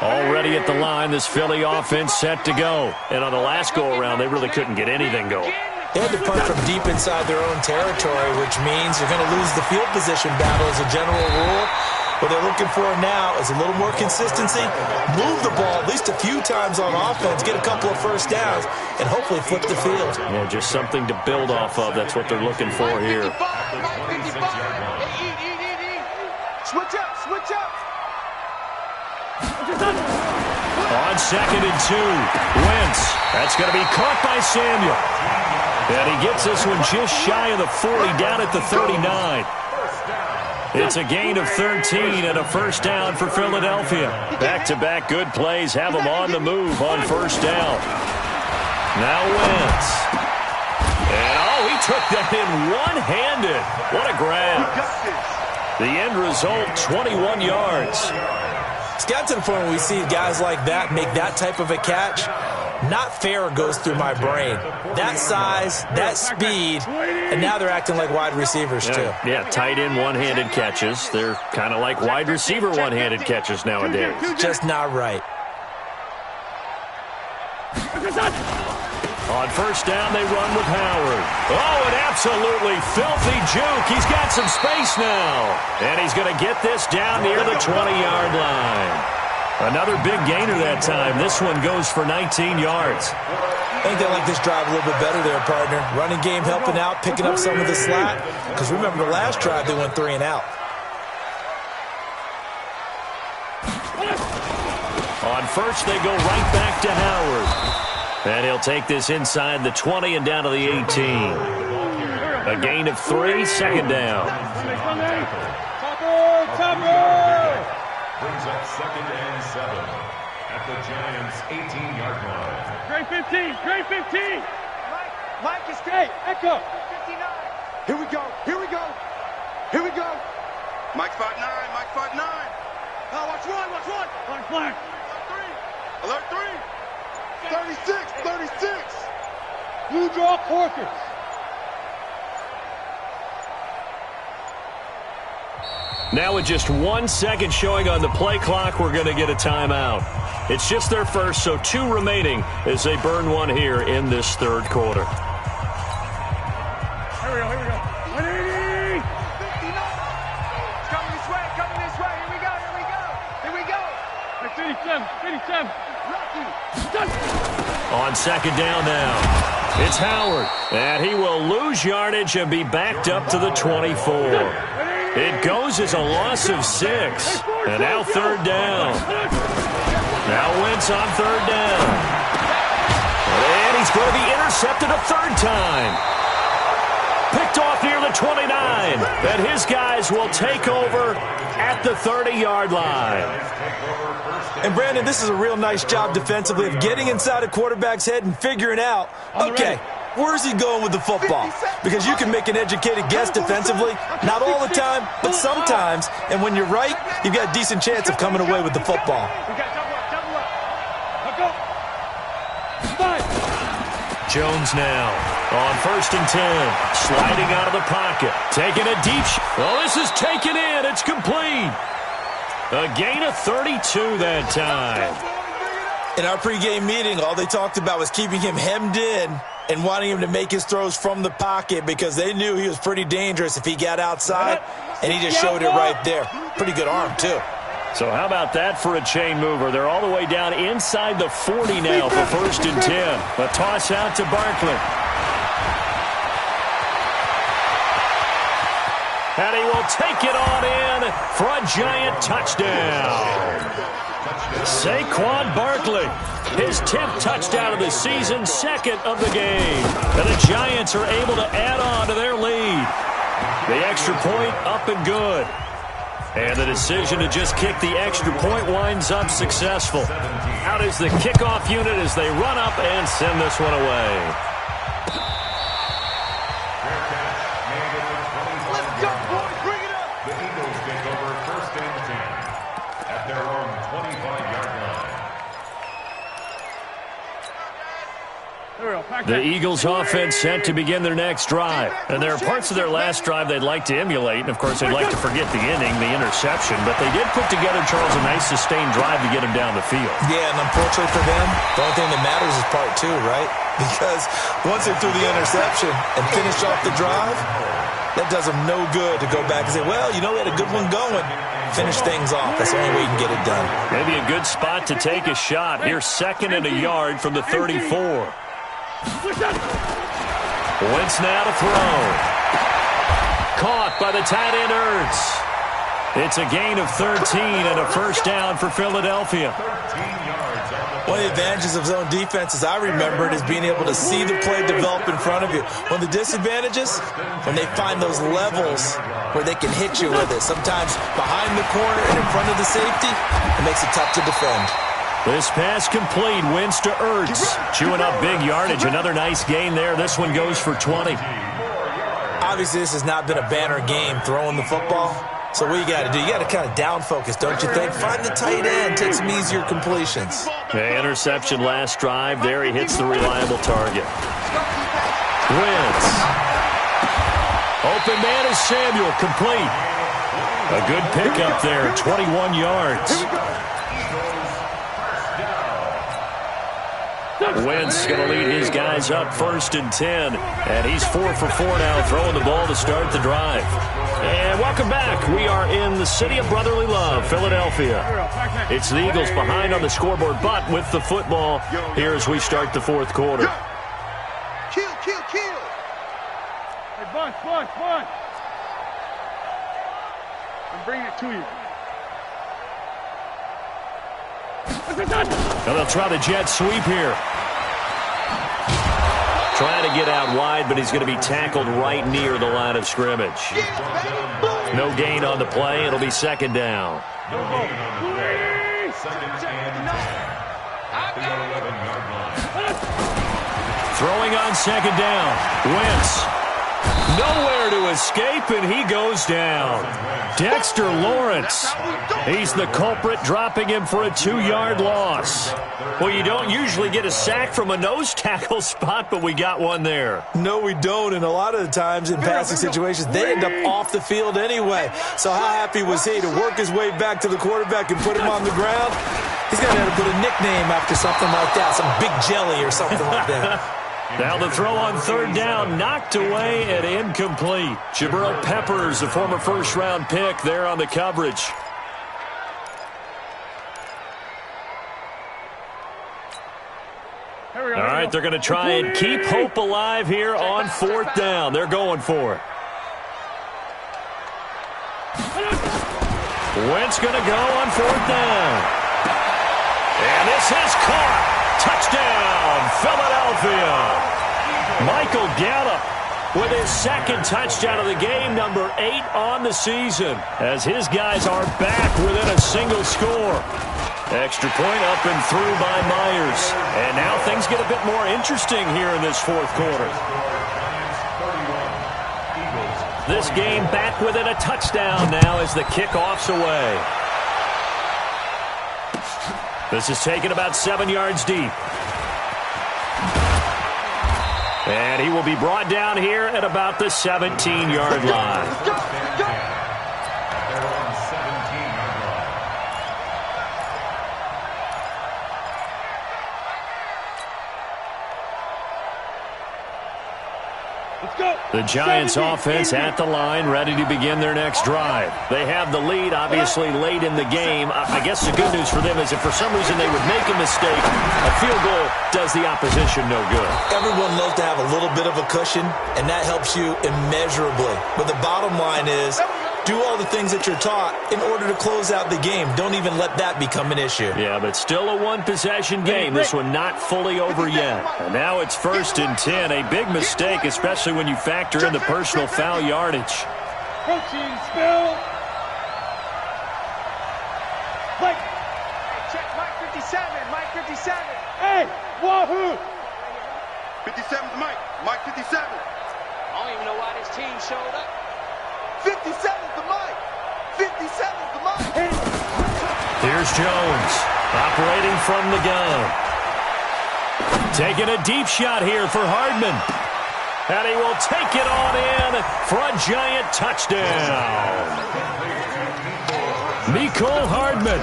Already at the line, this Philly offense set to go. And on the last go-around, they really couldn't get anything going. They had to punt from deep inside their own territory, which means you're going to lose the field position battle as a general rule. What they're looking for now is a little more consistency, move the ball at least a few times on offense, get a couple of 1st downs, and hopefully flip the field. Yeah, just something to build off of. That's what they're looking for here. Switch up. On 2nd and 2, Wentz. That's going to be caught by Samuel. And he gets this one just shy of the 40, down at the 39. It's a gain of 13 and a 1st down for Philadelphia. Back-to-back good plays have them on the move on 1st down. Now Wentz. And, he took that in one-handed. What a grab. The end result, 21 yards. It's got to the point where we see guys like that make that type of a catch. Not fair goes through my brain. That size, that speed, and now they're acting like wide receivers too. Yeah, tight end one-handed catches. They're kind of like wide receiver one-handed catches nowadays. Just not right. On first down, they run with Howard. Oh, an absolutely filthy juke. He's got some space now. And he's going to get this down near the 20-yard line. Another big gainer that time. This one goes for 19 yards. I think they like this drive a little bit better there, partner. Running game helping out, picking up some of the slack. Because remember, the last drive, they went 3 and out. On first, they go right back to Howard. And he'll take this inside the 20 and down to the 18. A gain of 3, second down. Brings up 2nd and 7 at the Giants' 18-yard line. Great 15, great 15. Mike is great. Echo. 59. Here we go, here we go, here we go. Mike 5'9", Mike 5'9". Oh, watch one, watch one. Flag. Alert 3. 36, 36. Blue draw Corkers. Now with just 1 second showing on the play clock, we're going to get a timeout. It's just their first, so 2 remaining as they burn one here in this third quarter. Here we go, here we go. 180. 59. Coming this way, here we go, here we go. Here we go. 57, 57. Rocky. On second down now, it's Howard, and he will lose yardage and be backed up to the 24. It goes as a loss of 6, and now third down. Now Wentz on third down. And he's going to be intercepted a third time. Picked off near the 29, and his guys will take over at the 30-yard line. And, Brandon, this is a real nice job defensively of getting inside a quarterback's head and figuring out, okay, where's he going with the football? Because you can make an educated guess defensively, not all the time, but sometimes. And when you're right, you've got a decent chance of coming away with the football. Jones now on 1st and 10, sliding out of the pocket, taking a deep shot. Well, this is taken in. It's complete. A gain of 32 that time. In our pregame meeting, all they talked about was keeping him hemmed in and wanting him to make his throws from the pocket because they knew he was pretty dangerous if he got outside, and he just showed it right there. Pretty good arm, too. So how about that for a chain mover? They're all the way down inside the 40 now for 1st and 10. A toss out to Barkley. And he will take it on in for a Giant touchdown. Saquon Barkley, his 10th touchdown of the season, 2nd of the game. And the Giants are able to add on to their lead. The extra point up and good. And the decision to just kick the extra point winds up successful. Out is the kickoff unit as they run up and send this one away. Let's go, boys. Bring it up. The Eagles take over 1st and 10 at their own 25-yard line. The Eagles offense set to begin their next drive. And there are parts of their last drive they'd like to emulate. And, of course, they'd like to forget the inning, the interception. But they did put together, Charles, a nice sustained drive to get him down the field. Yeah, and unfortunately for them, the only thing that matters is part 2, right? Because once they threw the interception and finished off the drive, that does them no good to go back and say, well, you know, we had a good one going. Finish things off. That's the only way you can get it done. Maybe a good spot to take a shot. Here's 2nd and a yard from the 34. Wentz now to throw. Caught by the tight end Ertz. It's a gain of 13 and a first down for Philadelphia. 13 yards on the One of the advantages of zone defense, as I remember it, is being able to see the play develop in front of you. One of the disadvantages, when they find those levels where they can hit you with it, sometimes behind the corner and in front of the safety, it makes it tough to defend. This pass complete. Wentz to Ertz. Chewing up big yardage. Another nice gain there. This one goes for 20. Obviously, this has not been a banner game throwing the football, So what you got to do, you got to kind of down focus, don't you think? Find the tight end, take some easier completions. The interception last drive. There he hits the reliable target. Wentz. Open man is Samuel, complete. A good pickup there, 21 yards. Wentz going to lead his guys up 1st and 10. And he's 4 for 4 now, throwing the ball to start the drive. And welcome back. We are in the city of brotherly love, Philadelphia. It's the Eagles behind on the scoreboard, but with the football here as we start the 4th quarter. Kill. Hey, Bunch. I'm bringing it to you. Now they'll try the jet sweep here. Trying to get out wide, but he's going to be tackled right near the line of scrimmage. No gain on the play. It'll be 2nd down. No gain on the play. 2nd and 10. 11-yard line. Throwing on 2nd down. Wentz. Nowhere to escape, and he goes down. Dexter Lawrence. He's the culprit, dropping him for a 2-yard loss. Well, you don't usually get a sack from a nose tackle spot, but we got one there. No, we don't, and a lot of the times in passing situations, they end up off the field anyway. So how happy was he to work his way back to the quarterback and put him on the ground? He's going to have to put a nickname after something like that, some Big Jelly or something like that. Now the throw on 3rd down, knocked away and incomplete. Jabril Peppers, a former 1st-round pick, there on the coverage. All right, they're going to try and keep hope alive here on 4th down. They're going for it. Wentz going to go on 4th down. And this is caught. Touchdown, Philadelphia. Michael Gallup with his 2nd touchdown of the game, number 8 on the season, as his guys are back within a single score. Extra point up and through by Myers. And now things get a bit more interesting here in this 4th quarter. This game back within a touchdown now as the kickoff's away. This is taken about 7 yards deep. And he will be brought down here at about the 17-yard line. The Giants offense at the line, ready to begin their next drive. They have the lead, obviously, late in the game. I guess the good news for them is if for some reason they would make a mistake, a field goal does the opposition no good. Everyone loves to have a little bit of a cushion, and that helps you immeasurably. But the bottom line is, do all the things that you're taught in order to close out the game. Don't even let that become an issue. Yeah, but still a one-possession game. This one not fully over yet. And now it's 1st and 10. A big mistake, especially when you factor in the personal foul yardage. Coaching spill. Mike. Check Mike 57. Mike 57. Hey, wahoo. 57's Mike. Mike 57. I don't even know why this team showed up. 57's the Mike. 57's the Mike. Here's Jones, operating from the gun. Taking a deep shot here for Hardman. And he will take it on in for a Giant touchdown. Mecole Hardman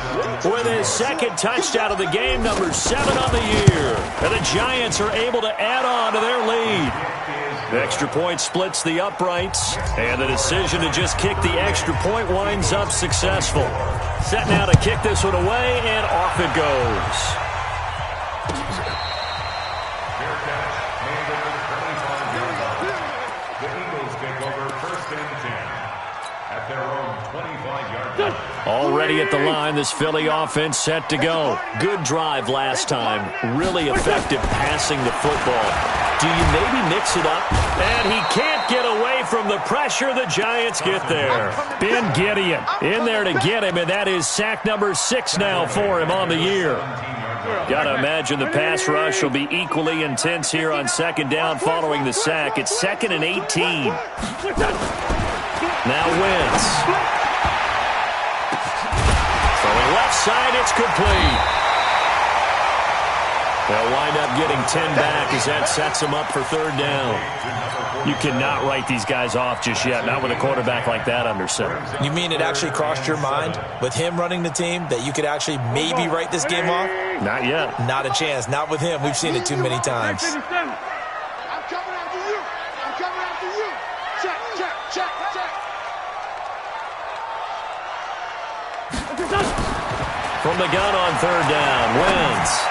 with his 2nd touchdown of the game, number 7 on the year. And the Giants are able to add on to their lead. The extra point splits the uprights, and the decision to just kick the extra point winds up successful. Set now to kick this one away, and off it goes. Already at the line, this Philly offense set to go. Good drive last time. Really effective passing the football. Do you maybe mix it up? And he can't get away from the pressure. The Giants get there. Ben Gideon in there to get him, and that is sack number 6 now for him on the year. Got to imagine the pass rush will be equally intense here on 2nd down following the sack. It's 2nd and 18. Now Wentz. outside. It's complete. They'll wind up getting 10 back as that sets them up for third down. You cannot write these guys off just yet, not with a quarterback like that under center. You mean it actually crossed your mind with him running the team that you could actually maybe write this game off? Not yet. Not a chance. Not with him. We've seen it too many times. I'm coming after you. I'm coming after you. Check, check, check, check. From the gun on third down, Wentz.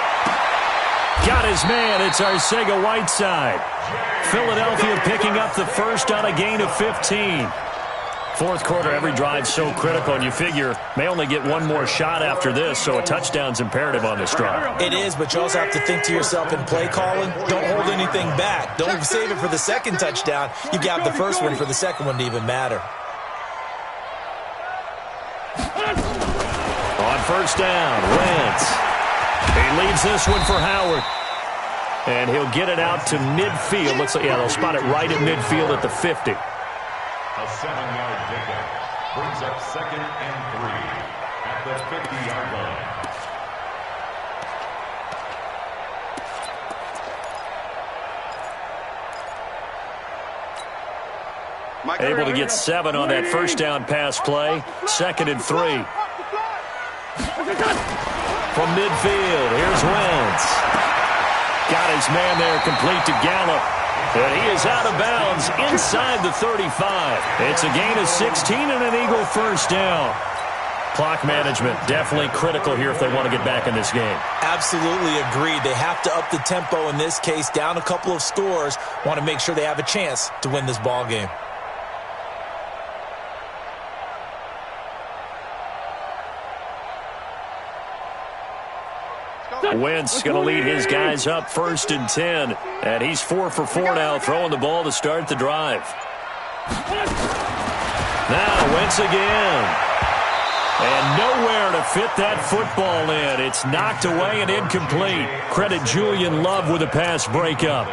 Got his man. It's Arcega-Whiteside. Philadelphia picking up the first on a gain of 15. Fourth quarter, every drive so critical, and you figure may only get one more shot after this, so a touchdown's imperative on this drive. It is, but you also have to think to yourself in play calling, don't hold anything back. Don't save it for the second touchdown. You got the first one for the second one to even matter. On first down, Wentz. He leaves this one for Howard. And he'll get it out to midfield. Looks like, yeah, they'll spot it right at midfield at the 50. A 7-yard pickup brings up 2nd and 3 at the 50-yard line. Able to get 7 on that first down pass play. 2nd and 3. From midfield, here's Wentz. Got his man there, complete to Gallup. And he is out of bounds inside the 35. It's a gain of 16 and an Eagle first down. Clock management definitely critical here if they want to get back in this game. Absolutely agreed. They have to up the tempo in this case, down a couple of scores. Want to make sure they have a chance to win this ball game. Wentz going to lead his guys up 1st and 10. And he's 4 for 4 now, throwing the ball to start the drive. Now Wentz again. And nowhere to fit that football in. It's knocked away and incomplete. Credit Julian Love with a pass breakup.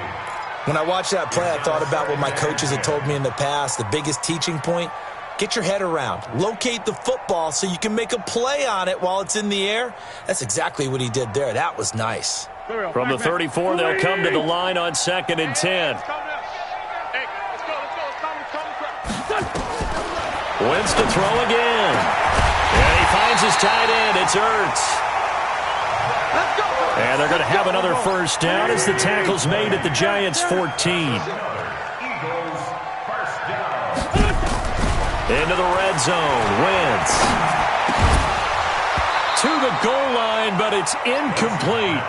When I watched that play, I thought about what my coaches had told me in the past. The biggest teaching point, get your head around. Locate the football so you can make a play on it while it's in the air. That's exactly what he did there. That was nice. From the 34, they'll come to the line on 2nd and 10. Wentz to throw again. And he finds his tight end. It's Ertz. And they're going to have another first down as the tackle's made at the Giants' 14. Eagles first down. Into the red zone. Wentz. To the goal line, but it's incomplete.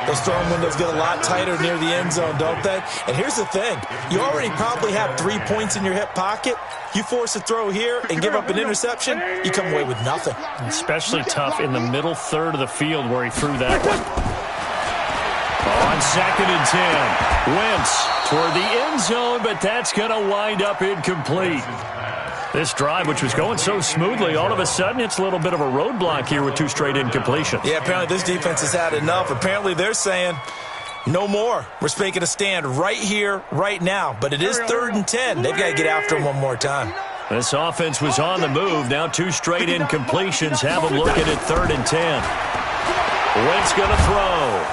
Those throwing windows get a lot tighter near the end zone, don't they? And here's the thing. You already probably have 3 points in your hip pocket. You force a throw here and give up an interception, you come away with nothing. Especially tough in the middle third of the field where he threw that one. On 2nd and 10. Wentz toward the end zone, but that's going to wind up incomplete. This drive, which was going so smoothly, all of a sudden it's a little bit of a roadblock here with 2 straight incompletions. Yeah, apparently this defense has had enough. Apparently they're saying, no more. We're making a stand right here, right now. But it is 3rd and 10. They've got to get after him one more time. This offense was on the move. Now 2 straight incompletions have them looking at 3rd and 10. Wentz going to throw.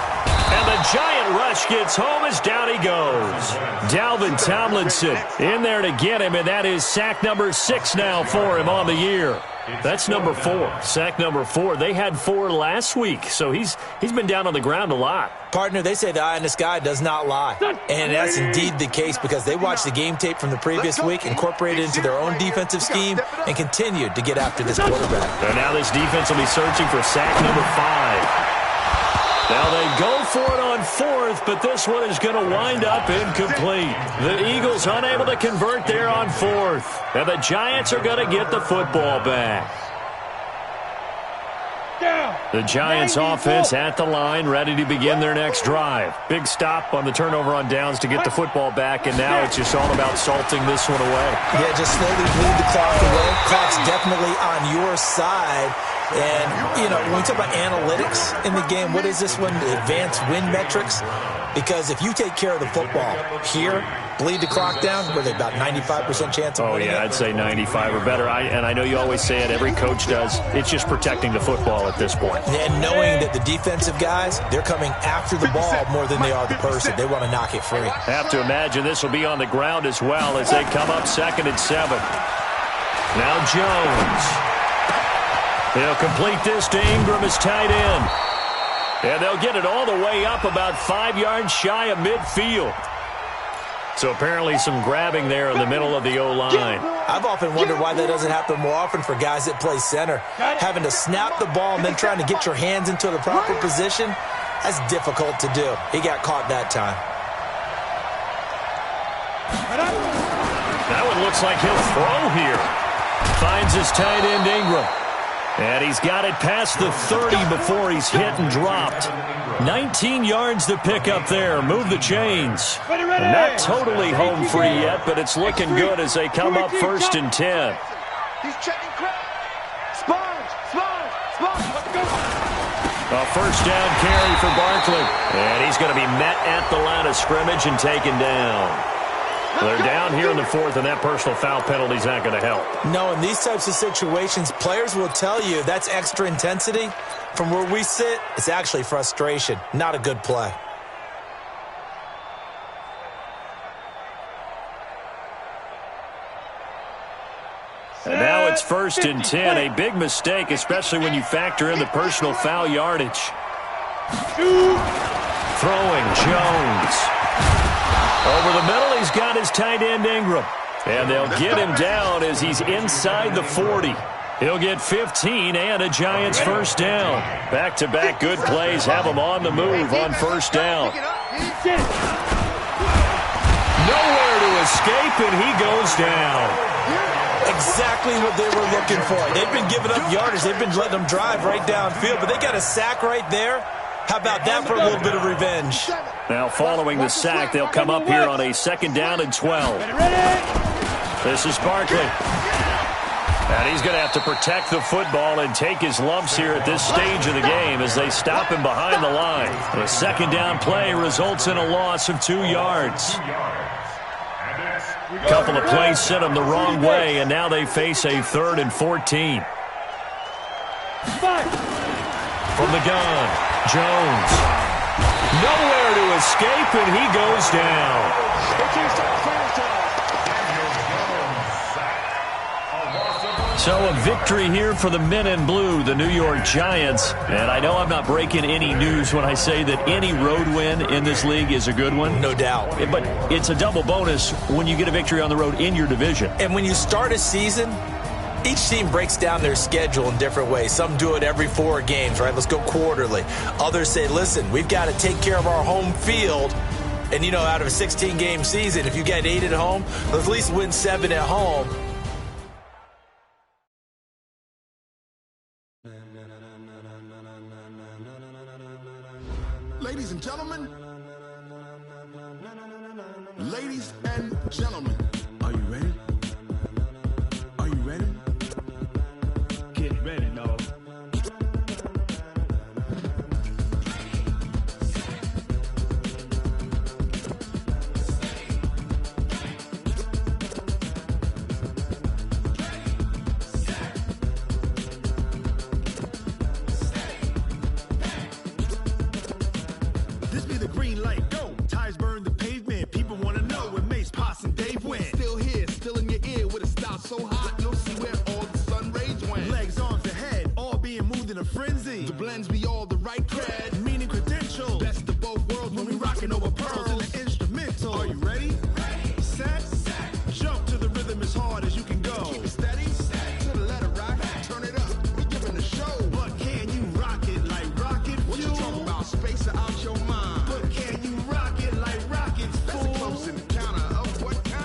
And the giant rush gets home as down he goes. Dalvin Tomlinson in there to get him, and that is sack number 6 now for him on the year. That's number 4. Sack number 4. They had 4 last week, so he's been down on the ground a lot. Partner, they say the eye in the sky does not lie. And that's indeed the case because they watched the game tape from the previous week, incorporated it into their own defensive scheme, and continued to get after this quarterback. And now this defense will be searching for sack number 5. Now they go for it on 4th, but this one is going to wind up incomplete. The Eagles unable to convert there on 4th. And the Giants are going to get the football back. The Giants offense at the line, ready to begin their next drive. Big stop on the turnover on downs to get the football back, and now it's just all about salting this one away. Yeah, just slowly bleed the clock away. Clock's definitely on your side. And, you know, when we talk about analytics in the game, what is this one? Advanced win metrics? Because if you take care of the football here, bleed the clock down, where they about 95% chance of winning. Oh, yeah, I'd say 95 or better. And I know you always say it, every coach does. It's just protecting the football at this point. And knowing that the defensive guys, they're coming after the ball more than they are the person. They want to knock it free. Have to imagine this will be on the ground as well as they come up 2nd and 7. Now Jones. He'll complete this to Ingram as tight end. And they'll get it all the way up about 5 yards shy of midfield. So apparently some grabbing there in the middle of the O-line. I've often wondered why that doesn't happen more often for guys that play center. Having to snap the ball and then trying to get your hands into the proper position, that's difficult to do. He got caught that time. That one looks like he'll throw here. Finds his tight end Ingram. And he's got it past the 30 before he's hit and dropped. 19 yards to pick up there. Move the chains. Not totally home free yet, but it's looking good as they come up 1st and 10. He's checking crowd. Sponge. Let's go. A first down carry for Barkley. And he's going to be met at the line of scrimmage and taken down. They're down here in the 4th, and that personal foul penalty is not going to help. No, in these types of situations, players will tell you that's extra intensity. From where we sit, it's actually frustration, not a good play. And now it's 1st and 10, a big mistake, especially when you factor in the personal foul yardage. Throwing Jones. Over the middle, he's got his tight end Ingram. And they'll get him down as he's inside the 40. He'll get 15 and a Giants first down. Back-to-back good plays have him on the move on first down. Nowhere to escape, and he goes down. Exactly what they were looking for. They've been giving up yardage. They've been letting them drive right downfield, but they got a sack right there. How about that for a little bit of revenge? Now, following the sack, they'll come up here on a 2nd down and 12. This is Barkley. And he's going to have to protect the football and take his lumps here at this stage of the game as they stop him behind the line. The 2nd down play results in a loss of 2 yards. A couple of plays sent them the wrong way, and now they face a 3rd and 14. From the gun, Jones. Nowhere to escape, and he goes down. So a victory here for the men in blue, the New York Giants. And I know I'm not breaking any news when I say that any road win in this league is a good one. No doubt. But it's a double bonus when you get a victory on the road in your division. And when you start a season, each team breaks down their schedule in different ways. Some do it every 4 games, right? Let's go quarterly. Others say, listen, we've got to take care of our home field. And, you know, out of a 16-game season, if you get 8 at home, let's at least win 7 at home. Ladies and gentlemen, are you ready? Are you ready? Get ready, dog. This be the green light, go. Tires burn the pavement. People want to know where Mace, Potts, and Dave went. Still here, still in your ear with a style so hot, you'll see where all the sun rays went. Legs, arms, and head, all being moved in a frenzy. The blends be all the right cred, meaning credentials. Best of both worlds when we rockin' over pearls in the instrumental. Are you ready? Set. Jump to the rhythm as hard as you can go. Keep it steady. To the letter rock. Turn it up. We giving the show. But can you rock it like rocket fuel? What you talking about? Space out your mind. But can you rock it like rockets, fool? That's a close encounter of what kind?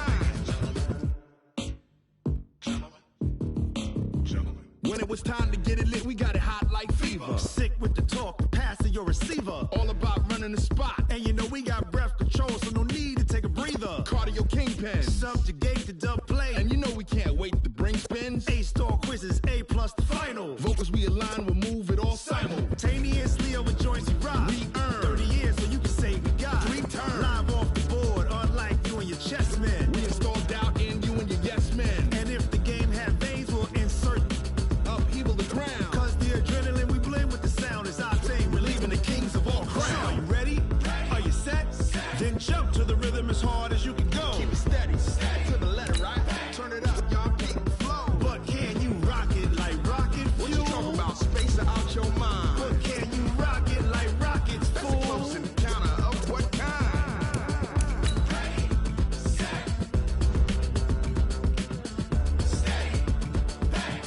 When it was time to get it lit, we got it hot like fever. Sick with the talk, passing your receiver. All about running the spot. And you know we got breath control, so no need to take a breather. Cardio kingpin, subjugate the dub play. And you know we can't wait to bring spins. A-star quizzes, A+ the final. Vocals we align with. rhythm as hard as you can go. Keep it steady, to the letter, right? Turn it up, y'all, keep the flow. But can you rock it like rocket fuel? What you talking about? Space out your mind. But can you rock it like rockets, fool? That's a close encounter of what kind? Ready, set, steady, bang.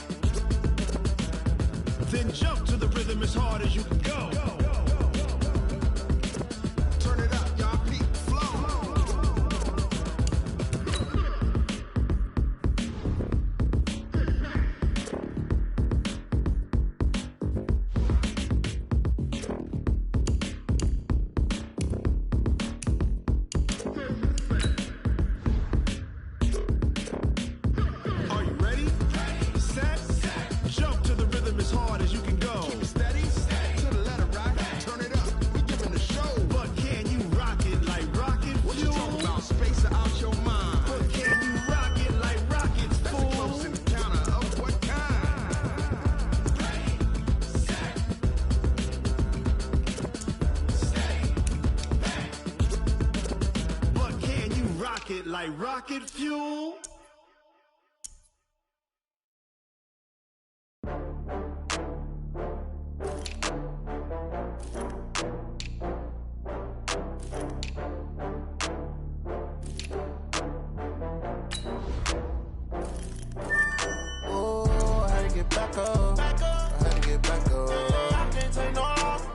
Then jump to the rhythm as hard as you can go. Turn it up, y'all, keep the flow. Are you ready? Set, jump to the rhythm as hard as you can go. Keep it steady, to the letter, right? Turn it up, we giving the show. But can you rock it like rocket fuel? What you talking about? Space out your mind. But can you rock it like rockets, fool? That's a close encounter of what kind? Ready, set, steady, bang. But can you rock it like rocket fuel? Oh, I had to get back up. I had to get back up. I can't take no loss.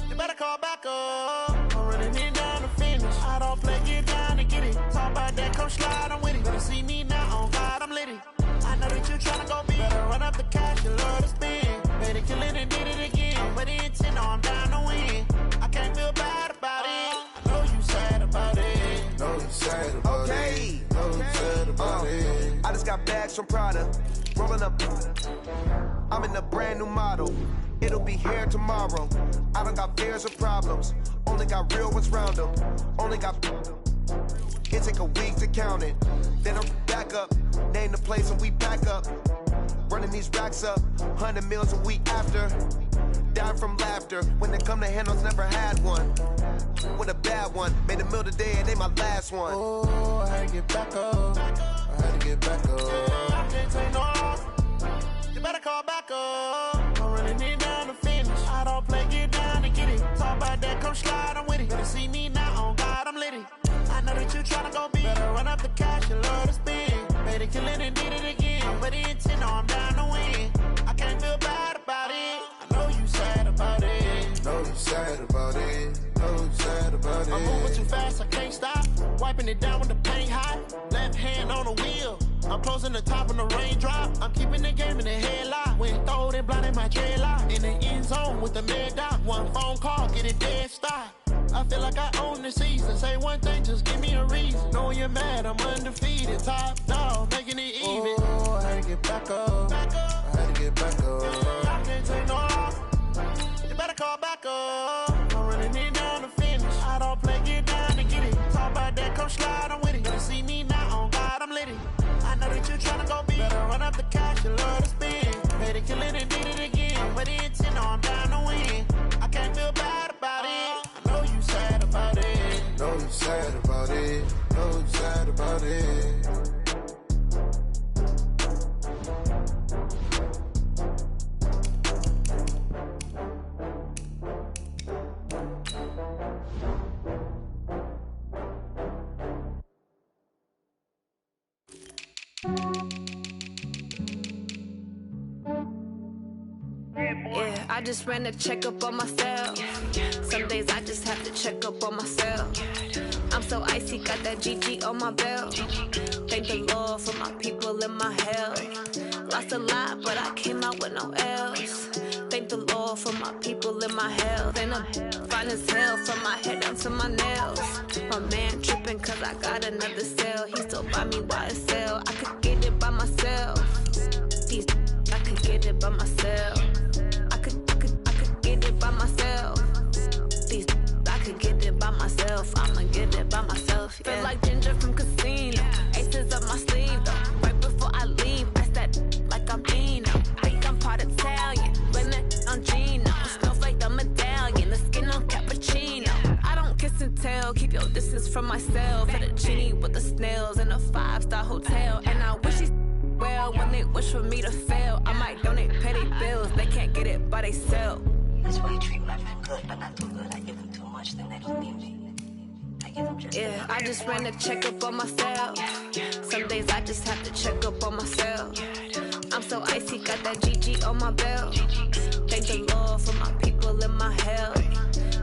You better call back up. I'm running it down to finish. I don't play, get down to get it. Talk about that, come slide, I'm with it. Better see me now, on God, I'm lit it. I know that you tryna go big. Better run up the cash, you love to spend. Better kill it and did it again. But the intent, no, I'm down to win. I can't feel bad about it. I know you sad about it. Know you sad about it. Know you sad about it. I just got bags from Prada, rolling up. I'm in a brand new model. It'll be here tomorrow. I don't got fears or problems. Only got real ones round them. Only got. It take a week to count it. Then I'm back up. Name the place and we pack up. Running these racks up. 100 meals a week after. Dying from laughter. When they come to handles, never had one. With a bad one. Made a meal today and they my last one. Oh, I had to get back up. I had to get back up. I can't take no loss. You better call back up. I'm running it down to finish. I don't play, get down to get it. Talk about that, come slide, I'm with it. Better see me now, on God, I'm lit it. I know that you tryna go big. Better run up the cash, you love to spend. Better kill it and did it again. But the intent, no, I'm down to win. I can't feel bad about it. I know you sad about it. Know you sad about it. Know you sad about it. I'm moving too fast, I can't stop. Wiping it down when the paint hot. Left hand on the wheel. I'm closing the top when the raindrop. I'm keeping the game in the headlock. When throwed and blinded my dreadlock. In the end zone with the mad dot. One phone call, get it dead stop. I feel like I own the season. Say one thing, just give me a reason. Knowing you're mad, I'm undefeated. Top dog, making it even. Oh, I had to get back up. I had to get back up. I can't take no loss. You better call back up. I'm running it down to finish. I don't play, get down to get it. Talk about that, come slide, I'm with it. Better see me now, on God, I'm lit it. I know that you tryna go big. Better run up the cash, you love to spend. Better kill it and did it again. But the intent, no, I'm down to win. I can't feel bad about it. I know you sad about it. Know you sad about it. Know you sad about it. Yeah, I just ran a checkup on myself. Some days I just have to check up on myself. I'm so icy, got that GG on my belt. Thank the Lord for my people and my health. Lost a lot, but I came out with no else. Thank the Lord for my people and my health. And I'm fine as hell from my head down to my nails. My man tripping cause I got another cell. He still buy me YSL. I could get it by myself. These I could get it by myself. I could get it by myself. These I could get it by myself. I'ma get it by myself. Yeah. Feel like Ginger from Casino. Aces up my sleeve though. Right before I leave, press that like I'm Dino. Think I'm part Italian. Blame that on Gino. Smells like the medallion. The skin on cappuccino. I don't kiss and hotel. Keep your distance from myself. For the genie with the snails in a 5-star hotel. And I wish these well when they wish for me to fail. I might donate petty bills. They can't get it by they sell. That's why you treat women good, but not too good. I give them too much, then they don't need me. Yeah, I just ran a checkup on myself. Some days I just have to check up on myself. I'm so icy, got that GG on my belt. Thank the Lord for my people in my health.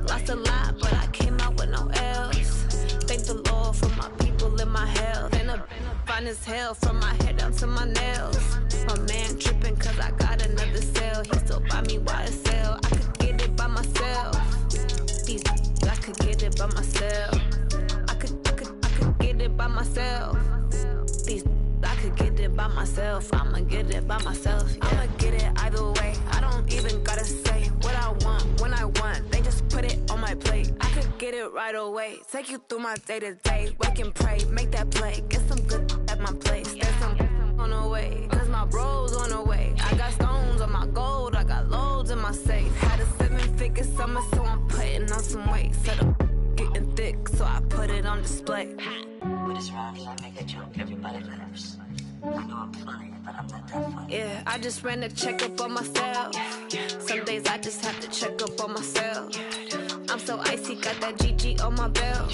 Lost a lot, but I came out with no else. Thank the Lord for my people in my health. And I'm fine as hell from my head down to my nails. My man tripping cause I got another cell. He still buy me YSL. I could get it by myself. These I could get it by myself. I could get it by myself. These I could get it by myself. I'ma get it by myself. Yeah. I'ma get it either way. I don't even gotta say what I want when I want. They just put it on my plate. I could get it right away. Take you through my day to day. Wake and pray, make that play. Get some good at my place. There's some on the way. Cause my bros on the way. I got stones on my gold. I got loads in my safe. Had a 7-figure summer, so I'm putting on some weight. Set up getting thick, so I put it on display. With this round, I make a joke, everybody laughs. I know I'm funny, but I'm not that funny. Yeah, I just ran a checkup on myself. Some days I just have to check up on myself. I'm so icy, got that GG on my belt.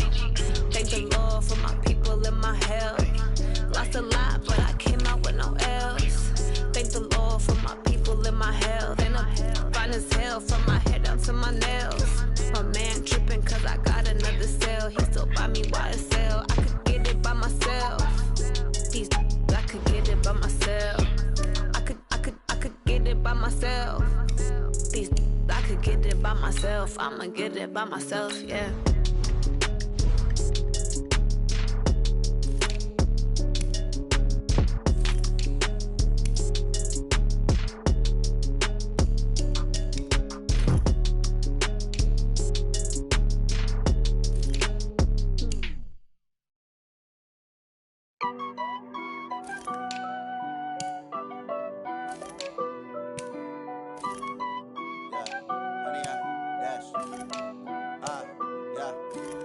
Thank the Lord for my people in my health. Lost a lot, but I came out with no else. Thank the Lord for my people in my health. And I'm fine as hell from my head down to my nails. My man tripping cause I got another cell. He still buy me YSL. I could get it by myself. These I could get it by myself. I could get it by myself. These I could get it by myself. I'ma get it by myself, yeah.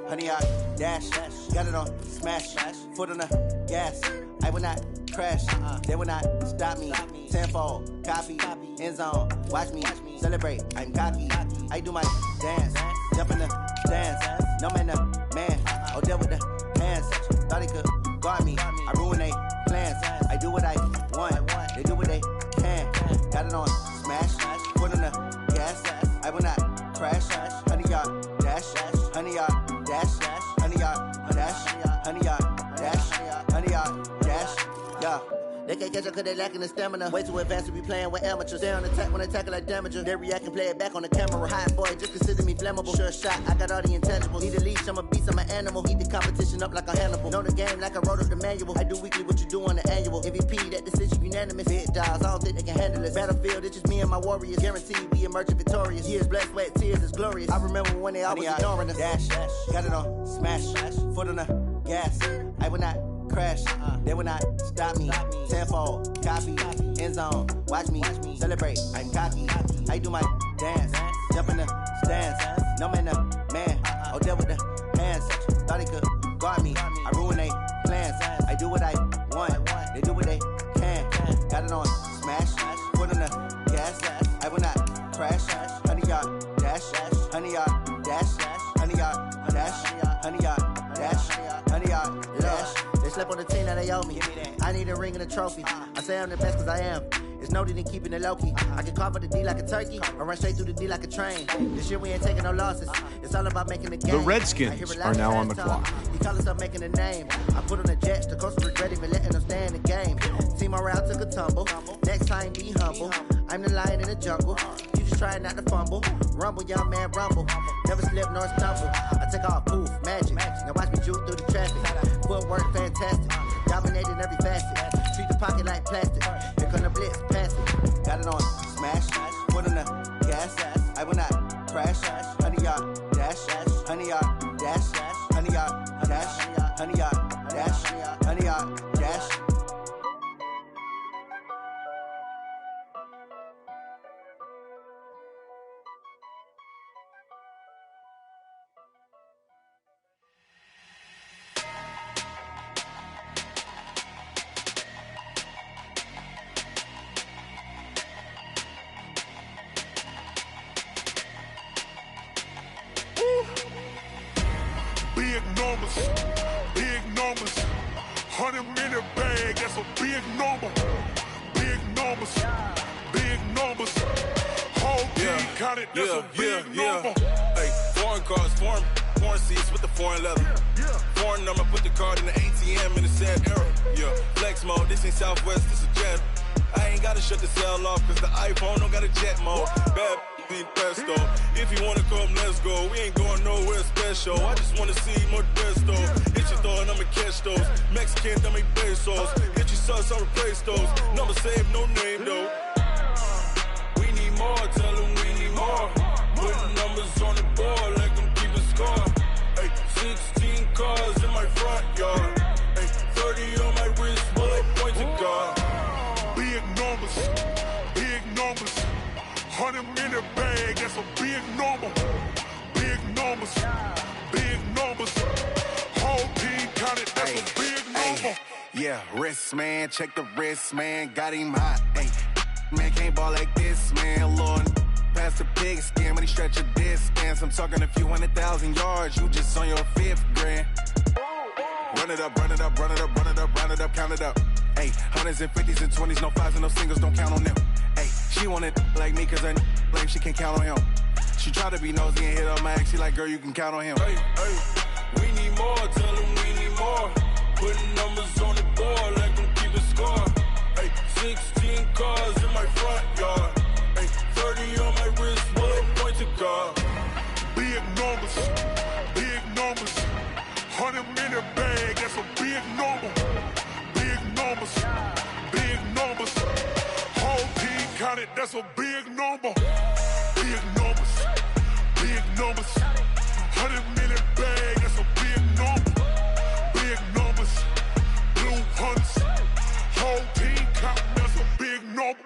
Honey, I dash, got it on smash, foot on the gas. I will not crash, they will not stop me. Tenfold, copy, end zone, watch me celebrate. I'm cocky, I do my dance, jump in the stands. No man, the man, Odell with the hands. Thought he could guard me, I ruin they plans. I do what I want, they do what they can. Got it on smash, foot on the gas. I will not crash, honey, y'all dash, honey, y'all dash, honey, y'all dash, honey, y'all dash, honey, y'all dash, yeah. They can't catch up cause they lacking the stamina. Way too advanced to be playing with amateurs. Stay on attack when they tackle like damager. They react and play it back on the camera. Hot boy, just consider me flammable. Sure shot, I got all the intangibles. Need a leash, I'm a beast, I'm an animal. Heat the competition up like a Hannibal. Know the game like I wrote up the manual. I do weekly what you do on the annual. MVP, that decision unanimous. Big dogs, I don't think they can handle it. Battlefield, it's just me and my warriors. Guaranteed we emerging victorious. Years, blood, sweat, tears, it's glorious. I remember when they always ignoring us. Dash, got it on smash, foot on the gas. I will not crash, they will not stop me. Tenfold, copy, end zone, watch me celebrate. I'm cocky, I do my dance, jump in the stands. No man, the man, Odell with the hands. Thought he could guard me, I ruin they plans. I do what I want, they do what they can. Got it on smash, foot on the gas. I will not crash, honey, y'all dash, honey, y'all dash, honey, y'all dash, honey, y'all dash, honey, y'all dash. They slept on the team that they owe me. I need a ring and a trophy. I say I'm the best cause I am. It's no need in keeping it low-key. I can carve up the D like a turkey or run straight through the D like a train. This year we ain't taking no losses. It's all about making the game. The Redskins are now on the clock. He call us up making a name. I put on the Jets. The coach regret even letting them stay in the game. Team around took a tumble. Next time be humble. I'm the lion in the jungle. You just trying not to fumble. Rumble, young man, rumble. Never slip nor stumble. I take off, poof, magic. Now watch me juke through the traffic. Footwork fantastic. Dominating every facet. Treat the pocket like plastic. Here come the blitz, pass it. Got it on smash, foot on the gas. I will not crash. Honey, y'all dash, honey, y'all dash, honey, y'all dash, honey, y'all dash, honey, y'all dash. big numbers, big numbers. 100-minute bag, that's a big number. Big numbers, big numbers. Whole team counted, that's a big number. Hey, foreign cars, foreign seats with the foreign leather. Foreign number, put the card in the ATM in the sad era. Yeah, flex mode, this ain't Southwest, this a jet. I ain't gotta shut the cell off, cause the iPhone don't got a jet mode. Bad be pesto. If you wanna come, let's go. We ain't going nowhere special. I just wanna see more desto. Hit your thought, I'ma catch those. Mexican, dummy pesos. Hit your sus, I'll replace those. Number saved, no name though. We need more, tell them we need more. Putting numbers on the board like I'm keeping score. Hey, 16 cars in my front yard. Hey, 30 on my wrist, while I point to God. Big numbers, big numbers. 100-minute bag, that's a big number. Big numbers, big numbers. Whole team counted, that's a big number. Yeah, wrist man, check the wrist man, got him hot. Ay, man can't ball like this, man. Lord, past the pig skin when he stretch a distance. I'm talking a few 100,000 yards, you just on your 5th grand. Run it up, run it up, run it up, run it up, run it up, count it up. Ay, 100s and 50s and 20s, no 5s and no singles, don't count on them. Ay, she want it like me, cause her lame, she can't count on him. She try to be nosy and hit up my ex, she like, girl, you can count on him. Hey, we need more, tell them we need more. Putting numbers on the board like I'm keeping score. Hey, 16 cars in my front yard. Hey, 30 on my wrist, while I point to God. Big numbers, big numbers. 100-minute bag, that's a big number. Big numbers, big numbers. Whole team counted, that's a big number. Big numbers, big numbers. 100-minute bag, that's a big number. Big numbers, blue hunters. Whole team counting, that's a big number.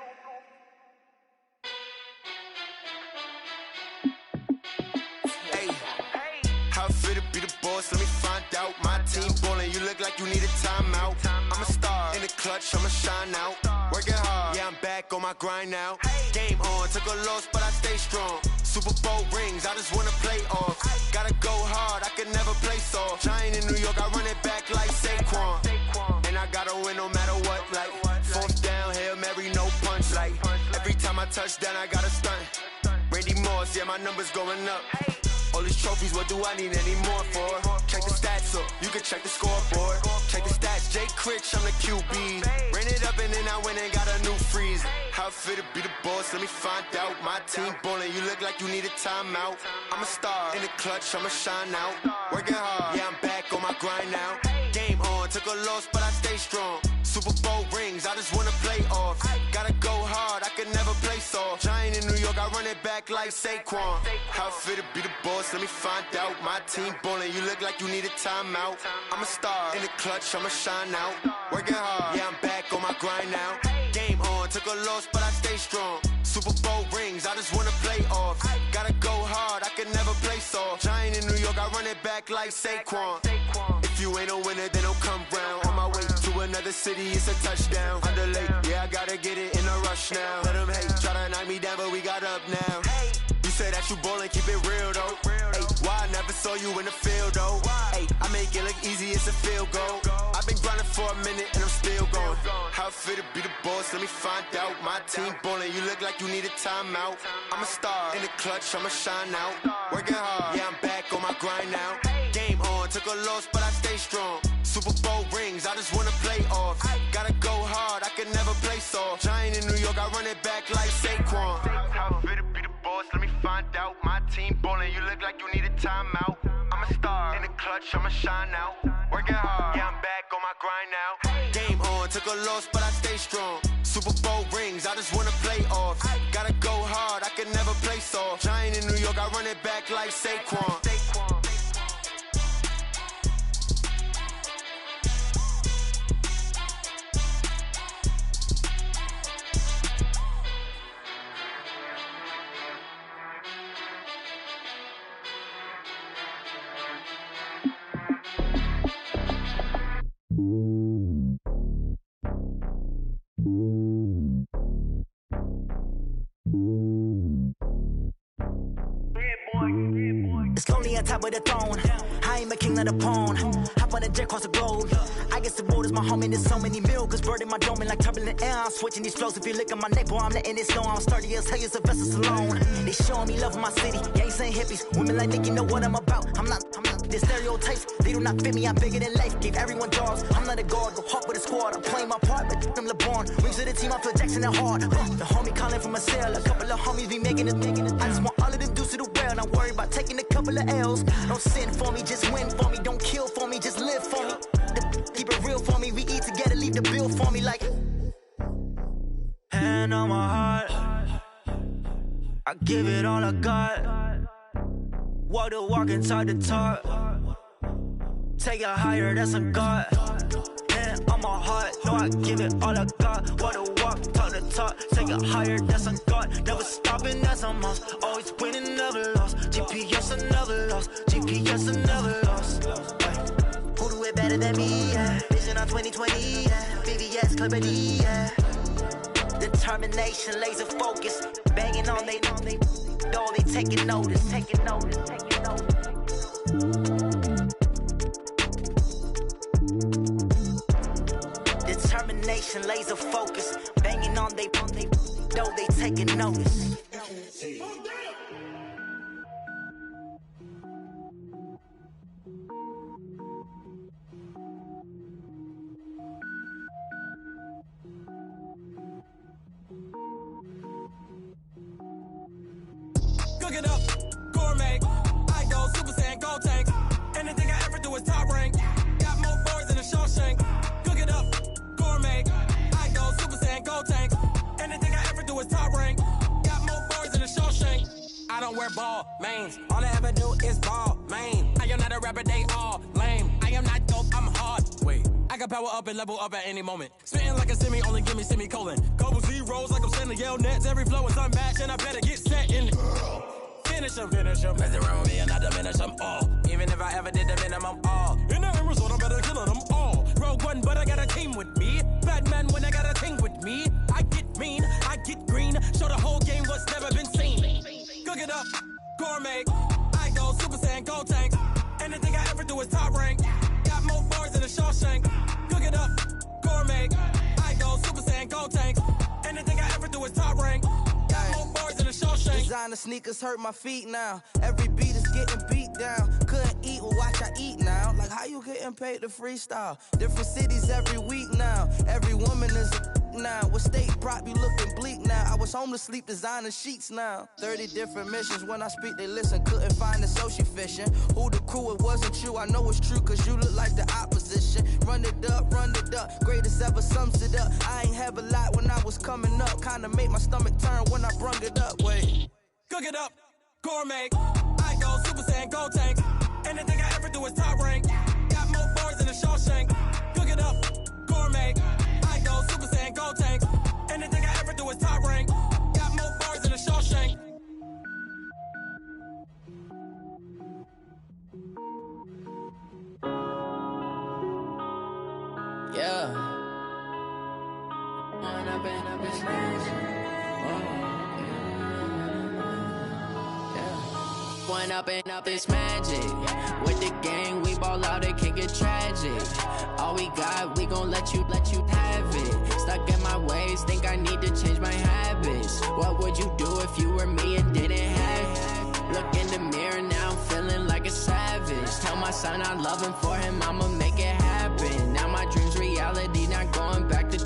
How fit to be the boss? Let me find out. My team ballin', you look like you need a timeout. I'm a star in the clutch, I'ma shine out. Working hard, yeah, I'm back on my grind now. Game on, took a loss, but I stay strong. Super Bowl rings, I just wanna play off. Gotta go hard, I can never play soft. Giant in New York, I run it back like Saquon. And I gotta win no matter what, like 4th down, Hail Mary, no punch. Like every time I touch down, I gotta stunt. Randy Moss, yeah, my numbers going up. All these trophies, what do I need any more for? Check the stats up, you can check the scoreboard. Check the stats, Jay Critch, I'm the QB. Ran it up and then I went and got a new freeze. How fit to be the boss, let me find out. My team ballin', you look like you need a timeout. I'm a star in the clutch, I'ma shine out. Working hard, yeah, I'm back on my grind now. Game on, took a loss, but I stay strong. Super Bowl rings, I just wanna play off. Gotta go hard, I can never play soft. Giant in New York, I run it back like Saquon. How fit to be the boss, let me find out. My team ballin', you look like you need a timeout. I'm a star in the clutch, I'ma shine out. Working hard, yeah, I'm back on my grind now. Game on, took a loss, but I stay strong. Super Bowl rings, I just wanna play off. Gotta go hard, I can never play soft. Giant in New York, I run it back like Saquon. If you ain't a winner, then don't come round. On my way to another city, it's a touchdown. Underlay, yeah, I gotta get it in a rush now. Let them hate, try to knock me down, but we got up now. You say that you ballin', keep it real though. Hey, why I never saw you in the field though? Hey, I make it look easy, it's a field goal. I've been grinding for a minute and I'm still going. How fit to be the boss, let me find out. My team ballin', you look like you need a timeout. I'm a star in the clutch, I'ma shine out. Working hard, yeah, I'm back on my grind now. Game on, took a loss, but I stay strong. Super Bowl rings, I just wanna play off. Gotta go hard, I can never play soft. Giant in New York, I run it back like Saquon. How fit to be the boss, let me find out. My team ballin', you look like you need a timeout. I'm a star in the clutch, I'ma shine out. Working hard, yeah, I'm back on my grind now. Game on, took a loss, but I stay strong. Super Bowl rings, I just wanna play off. Gotta go hard, I can never play soft. Giant in New York, I run it back like Saquon. king, not a pawn. Hop on a jet across the globe. I guess the road is my home and there's so many milkers birding my dome and like turbulent air. I'm switching these flows. If you look at my neck, boy, I'm letting it snow. I'm sturdy as hell, Sylvester Stallone. They showing me love in my city. Gangs and hippies, women like think you know what I'm about. I'm not. The stereotypes, they do not fit me. I'm bigger than life. Gave everyone jobs. I'm not a guard. Go hard with a squad. I'm playing my part, but I'm LeBron. Rings to the team. I feel Jackson and hard. The homie calling from a cell. A couple of homies be making it. I just want all of them dudes to the well. Not worry about taking a couple of L's. Don't sin for me, just win for me. Don't kill for me, just live for me. Keep it real for me. We eat together, leave the bill for me like. Hand on my heart, I give it all I got. Walk the walk and talk the talk. Take it higher, that's a God. Hand on my heart, no, I give it all I got. Walk the walk, talk the talk. Take it higher, that's a God. Never stopping, that's a must. Always winning, never lost. GPS, I never lost. GPS, I never lost. Who do it better than me? Yeah. Vision on 2020, yeah. VVS, Clippity, yeah. Determination, laser focus. Banging on they know they taking notice. Determination, laser focus. Banging on they know they taking notice. Cook it up, gourmet. I go Super Saiyan, gold tank. Anything I ever do is top rank. Got more boys than a Shawshank. Cook it up, gourmet. I go Super Saiyan, gold tank. Anything I ever do is top rank. Got more boys than a Shawshank. I don't wear ball mains. All I ever do is ball main. I am not a rapper, they all lame. I am not dope, I'm hard. Wait, I can power up and level up at any moment. Spitting like a semi, only give me semicolon. Couple zeros like I'm sending yell nets. Every flow is unmatched and I better get set in. Finish them. Mess around with me and I diminish them all. Even if I ever did the minimum all. In the end result, I'm better killing them all. Rogue One, but I got a team with me. Batman when I got a thing with me. I get mean, I get green. Show the whole game what's never been seen. Cook it up, gourmet. I go Super Saiyan, gold tank. Anything I ever do is top rank. Got more bars than a Shawshank. Cook it up, gourmet. I go Super Saiyan, gold tank. Anything I ever do is top rank. More bars than a Shawshank. Designer sneakers hurt my feet now. Every beat is getting beat down. Couldn't eat, well watch I eat now. Like how you getting paid to freestyle? Different cities every week now. Every woman is a now. With state prop, you looking bleak now. I was home to sleep, designer sheets now. 30 different missions. When I speak, they listen. Couldn't find the social fishing. Who the crew, it wasn't you. I know it's true, cause you look like the opposition. Run it up. Greatest ever sums it up. I ain't have a lot when I was coming up. Kinda made my stomach turn when I brung it up. Wait. Cook it up, gourmet. I go Super Saiyan, gold tank. Anything I ever do is top rank. Got more bars than a Shawshank. Cook it up, gourmet. I go Super Saiyan, gold tank. Anything I ever do is top rank. Got more bars than a Shawshank. Yeah. Point up and up, it's magic. With the gang, we ball out, it can get tragic. All we got, we gon' let you have it. Stuck in my ways, think I need to change my habits. What would you do if you were me and didn't have it? Look in the mirror, now I'm feeling like a savage. Tell my son I love him, for him I'ma make it happen. Now my dream's reality, not going back to.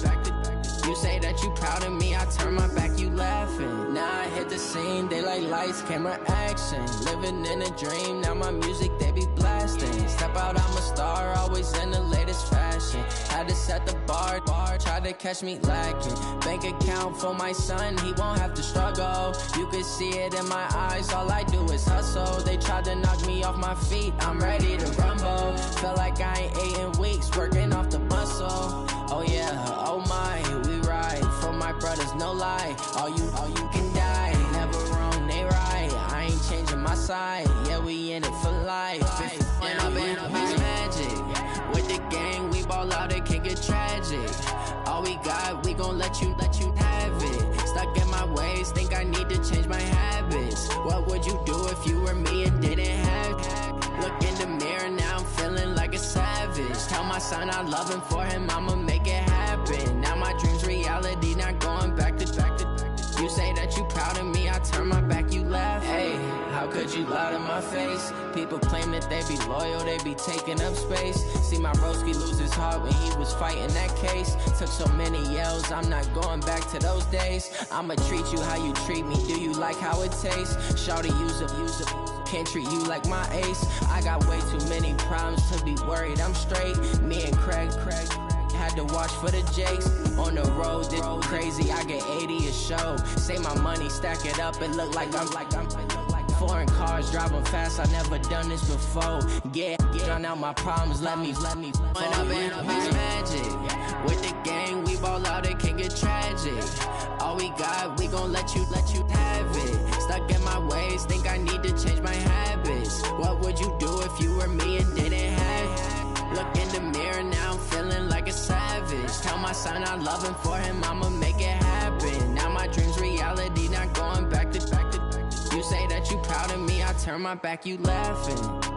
You say that you proud of me, I turn my back, you laughing. Now I hit the scene, they like lights, camera, action. Living in a dream, now my music, they be blasting. Step out, I'm a star, always in the latest fashion. Had to set the bar, try to catch me lacking. Bank account for my son, he won't have to struggle. You can see it in my eyes, all I do is hustle. They tried to knock me off my feet, I'm ready to rumble. Feel like I ain't ate in weeks, working off the muscle. Oh yeah, oh my, we ride for my brothers, no lie. All you can die, never wrong, they right. I ain't changing my side, yeah, we in it for life. And I've been magic. With the gang, we ball out, it can get tragic. All we got, we gon' let you have it. Stuck in my ways, think I need to change my habits. What would you do if you were me and didn't have it? Look in the mirror, now I'm savage. Tell my son I love him, for him I'ma make it happen. Now my dream's reality, not going back to. You say that you proud of me, I turn my back, you laugh. Hey, how could you lie to my face? People claim that they be loyal, they be taking up space. See my broski lose his heart when he was fighting that case. Took so many yells, I'm not going back to those days. I'ma treat you how you treat me, do you like how it tastes? Shawty, use up, can't treat you like my ace. I got way too many problems to be worried, I'm straight. Me and Craig had to watch for the Jakes. On the road, this crazy, I get 80 a show. Say my money, stack it up, it look like I'm foreign cars, driving fast, I never done this before. Yeah, drown out my problems, let me When up and it's magic. With the gang, we ball out, it can get tragic. All we got, we gon' let you have it. Stuck in my ways, think I need to change my habits. What would you do if you were me and didn't have it? Look in the mirror, now I'm feeling like a savage. Tell my son I love him, for him I'ma make it happen. Now my dream's reality, not going back to. You say that you proud of me, I turn my back, you laughing.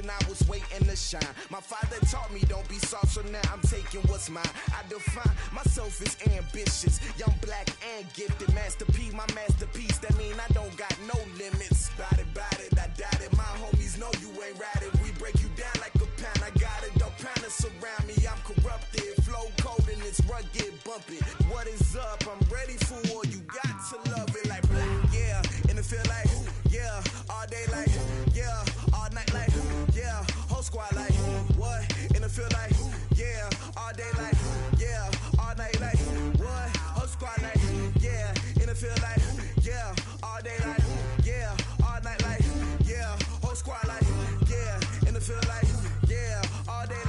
I was waiting to shine. My father taught me don't be soft, so now I'm taking what's mine. I define myself as ambitious, young, black, and gifted. Master P, my masterpiece. That mean I don't got no limits. Bout it, I doubt it. My homies know you ain't ratted. We break you down like a pound. I got it, don't pound us around me. I'm corrupted, flow cold and it's rugged, bumpy. What is up? I'm ready for war. You got to love it like black, yeah. And it feel like, yeah, all day like, yeah, all night like, yeah, whole squad like, what? And it feel like, yeah, all day like, yeah, all night like, what? Whole squad like, yeah, and it feel like, yeah, all day like, yeah, all night like, yeah, whole squad like, yeah, and it feel like, yeah, all day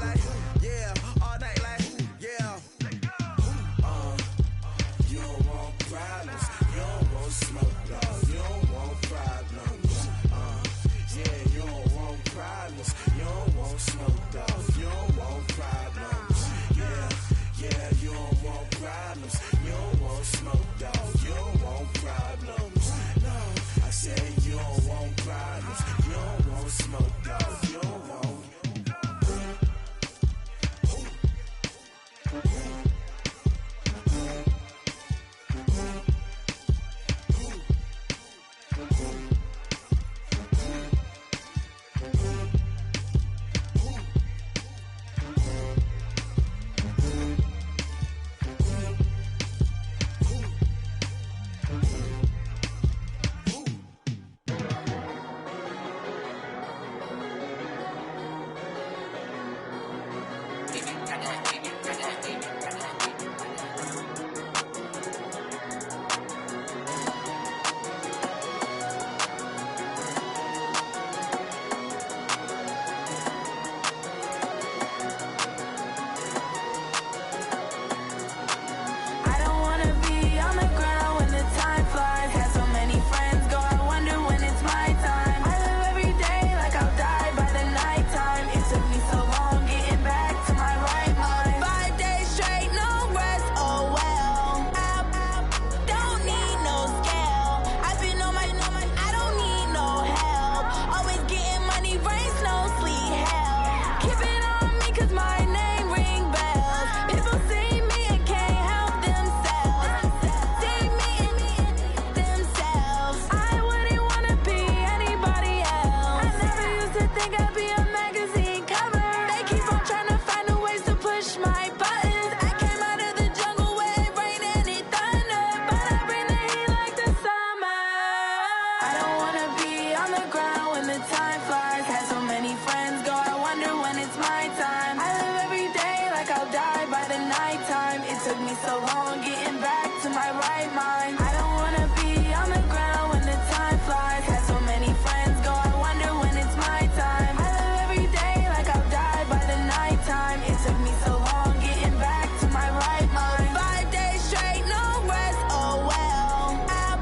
me so long getting back to my right mind. I don't wanna be on the ground when the time flies. Had so many friends go, I wonder when it's my time. I live every day like I'll die by the nighttime. It took me so long getting back to my right mind. 5 days straight, no rest, oh well. I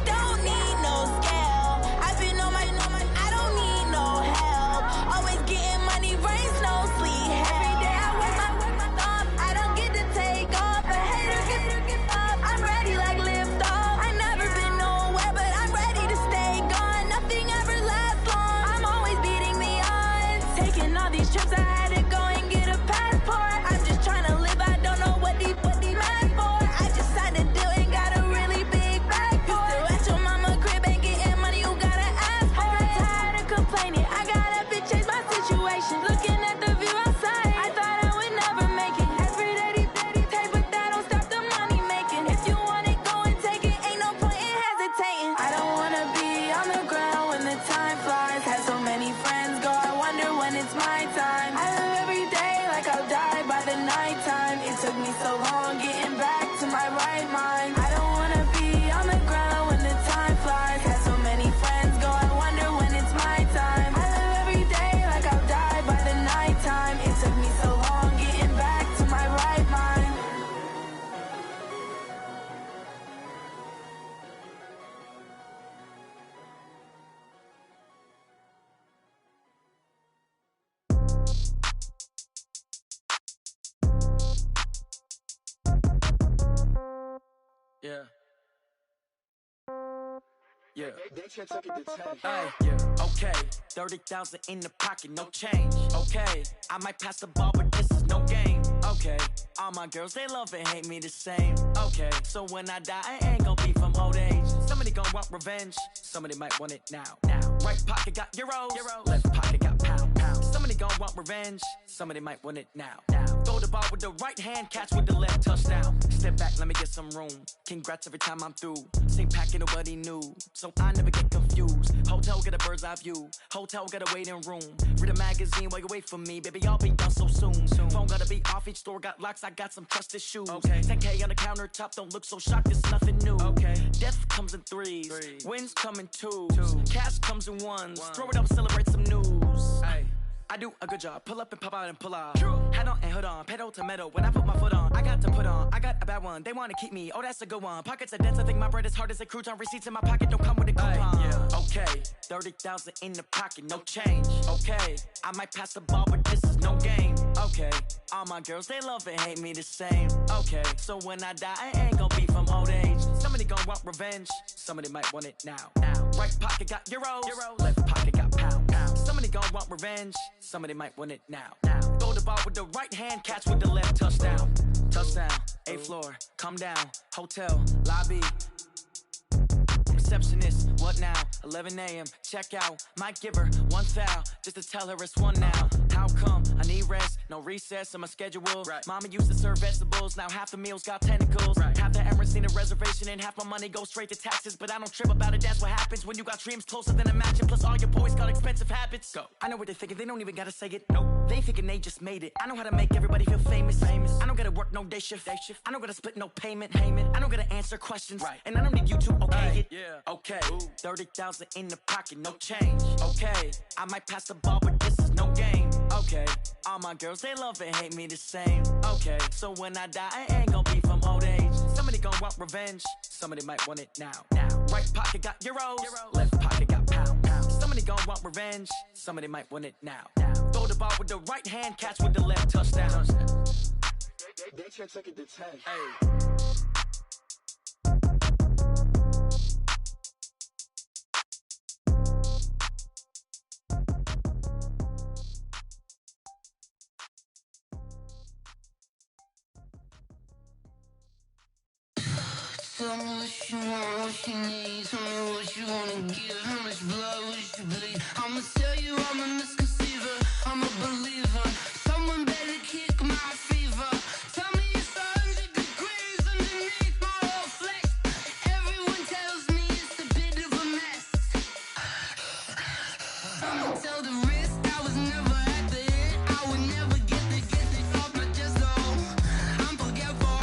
don't need no scale. I've been on my, I don't need no help. Always getting money, rains, no sleep. Every day I work my thumb. I don't get to take off. A hater get up. I'm ready like lift off. I never been nowhere, but I'm ready to stay gone. Nothing ever lasts long. I'm always beating the odds. Taking all these trips, I had to go and get a passport. I'm just trying to live. I don't know what these mad for. I just signed a deal and got a really big bag for it. Still at your mama crib ain't getting money, you gotta ask for it. Tired of complaining, I got up and changed my situation. Looking at the view outside, I thought I would never make it. Every day take, but that don't stop the money making. If you want it, go and take it, ain't no point in hesitating. I don't wanna be on the ground when the time flies. Had so many friends go, I wonder when it's my time. I live every day like I'll die by the nighttime. It took me so long getting back to my right mind. I don't wanna be on the ground when the time flies. Had so many friends go, I wonder when it's my time. I live every day like I'll die by the nighttime. It took me so long getting back to my right mind. Yeah. Yeah. Hey, yeah. Okay. 30,000 in the pocket, no change. Okay. I might pass the ball, but this is no game. Okay. All my girls, they love and hate me the same. Okay. So when I die, I ain't gonna be from old age. Somebody gonna want revenge. Somebody might want it now. Right pocket got euros. Left pocket got pounds. Somebody gonna want revenge. Somebody might want it now. Throw the ball with the right hand, catch with the left, touchdown. Step back, let me get some room. Congrats every time I'm through. Same packet, nobody knew, so I never get confused. Hotel got a bird's eye view. Hotel got a waiting room. Read a magazine while you wait for me, baby. I'll be done so soon. Phone gotta be off, each store got locks. I got some trusted shoes. Okay. 10K on the countertop, don't look so shocked. It's nothing new. Okay. Death comes in threes. Wins come in twos. Cash comes in ones. Throw it up, celebrate some news. Hey. I do a good job, pull up and pop out and pull out. Head on and hood on, pedal to metal. When I put my foot on, I got to put on. I got a bad one, they wanna keep me. Oh, that's a good one. Pockets are dense, I think my bread is hard as a crouton. Receipts in my pocket don't come with a coupon. Okay, 30,000 in the pocket, no change. Okay, I might pass the ball, but this is no game. Okay, all my girls, they love and hate me the same. Okay, so when I die, I ain't gonna be from old age. Somebody gonna want revenge. Somebody might want it now. Right pocket got euros. Left pocket got pounds. Somebody gonna want revenge. Somebody might want it now. Throw the ball with the right hand, catch with the left, touchdown. Touchdown, 8th floor, come down, hotel, lobby. Receptionist, what now? 11 a.m., check out. Might give her one foul, just to tell her it's one now. How come? I need rest, no recess in my schedule. Mama used to serve vegetables, now half the meals got tentacles. Half the Emirates need a reservation and half my money goes straight to taxes. But I don't trip about it, that's what happens when you got dreams closer than a match. And plus all your boys got expensive habits. Go. I know what they're thinking, they don't even gotta say it. Nope. They ain't thinking they just made it. I know how to make everybody feel famous. I don't gotta work no day shift. I don't gotta split no payment. I don't gotta answer questions. And I don't need you to okay it. Okay, 30,000 in the pocket, no change. Okay, I might pass the ball, but this is no game. Okay, all my girls, they love and hate me the same. Okay, so when I die, I ain't gonna be from old age. Somebody gonna want revenge. Somebody might want it now. Right pocket got euros. Left pocket got pounds. Somebody gonna want revenge. Somebody might want it now. Throw the ball with the right hand, catch with the left, touchdown. They should take it to 10. Hey. Tell me what you want, what you need. Tell me what you wanna give. How much blood would you bleed? I'ma tell you I'm a misconceiver. I'm a believer. Someone better kick my fever. Tell me it's 100 degrees underneath my whole flesh. Everyone tells me it's a bit of a mess. I'ma tell the risk I was never at the end. I would never get the off my chest, though. I'm forgetful.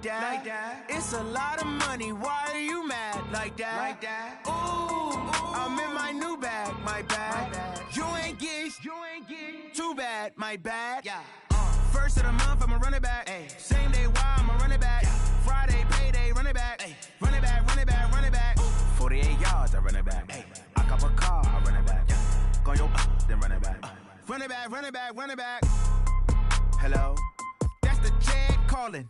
like that. It's a lot of money, why are you mad like that? Ooh, I'm in my new bag, my bad. You ain't get too bad, my bad. First of the month, I'ma run it back. Same day, why I'ma run it back. Friday, payday, run it back. Run it back, run it back, run it back. 48 yards, I run it back. I cop a car, I run it back. Go your then run it back. Run it back, run it back, run it back. Hello? That's the jag calling.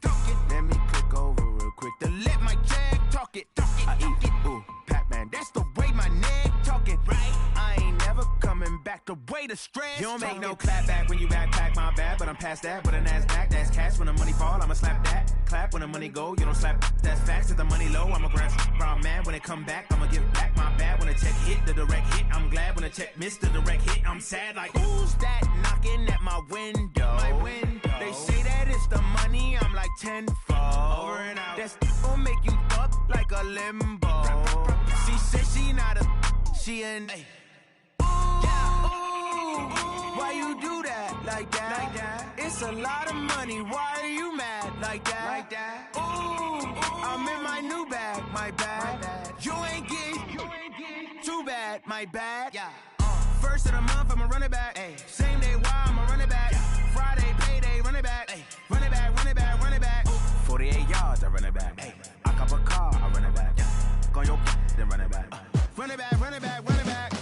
Let me click over real quick to let my jag talk it. I eat it, ooh, Pac-Man. That's the way my neck talking. Right? I ain't never coming back the way the stress. You don't make no clap back when you backpack, my bad. But I'm past that with a NASDAQ. That's cash when the money fall, I'ma slap that. Clap when the money go, you don't slap. That's facts. If the money low, I'ma grab brown man. When it come back, I'ma give back my bad. When the check hit, the direct hit. I'm glad when the check missed the direct hit. I'm sad like, who's that knocking at my window? My window. They say that it's the money, I'm like tenfold. Over and out. That's gon' make you up like a limbo. She said she not a, she an. Why you do that like that? It's a lot of money, why are you mad like that? Ooh, I'm in my new bag, my bad. You ain't get too bad, my bad. First of the month, I'ma run it back. Same day, why I'ma run it back. Friday, payday, run it back. Run it back, run it back, run it back. 48 yards, I run it back. I cop a car, I run it back. Go your then run it back. Run it back, run it back, run it back.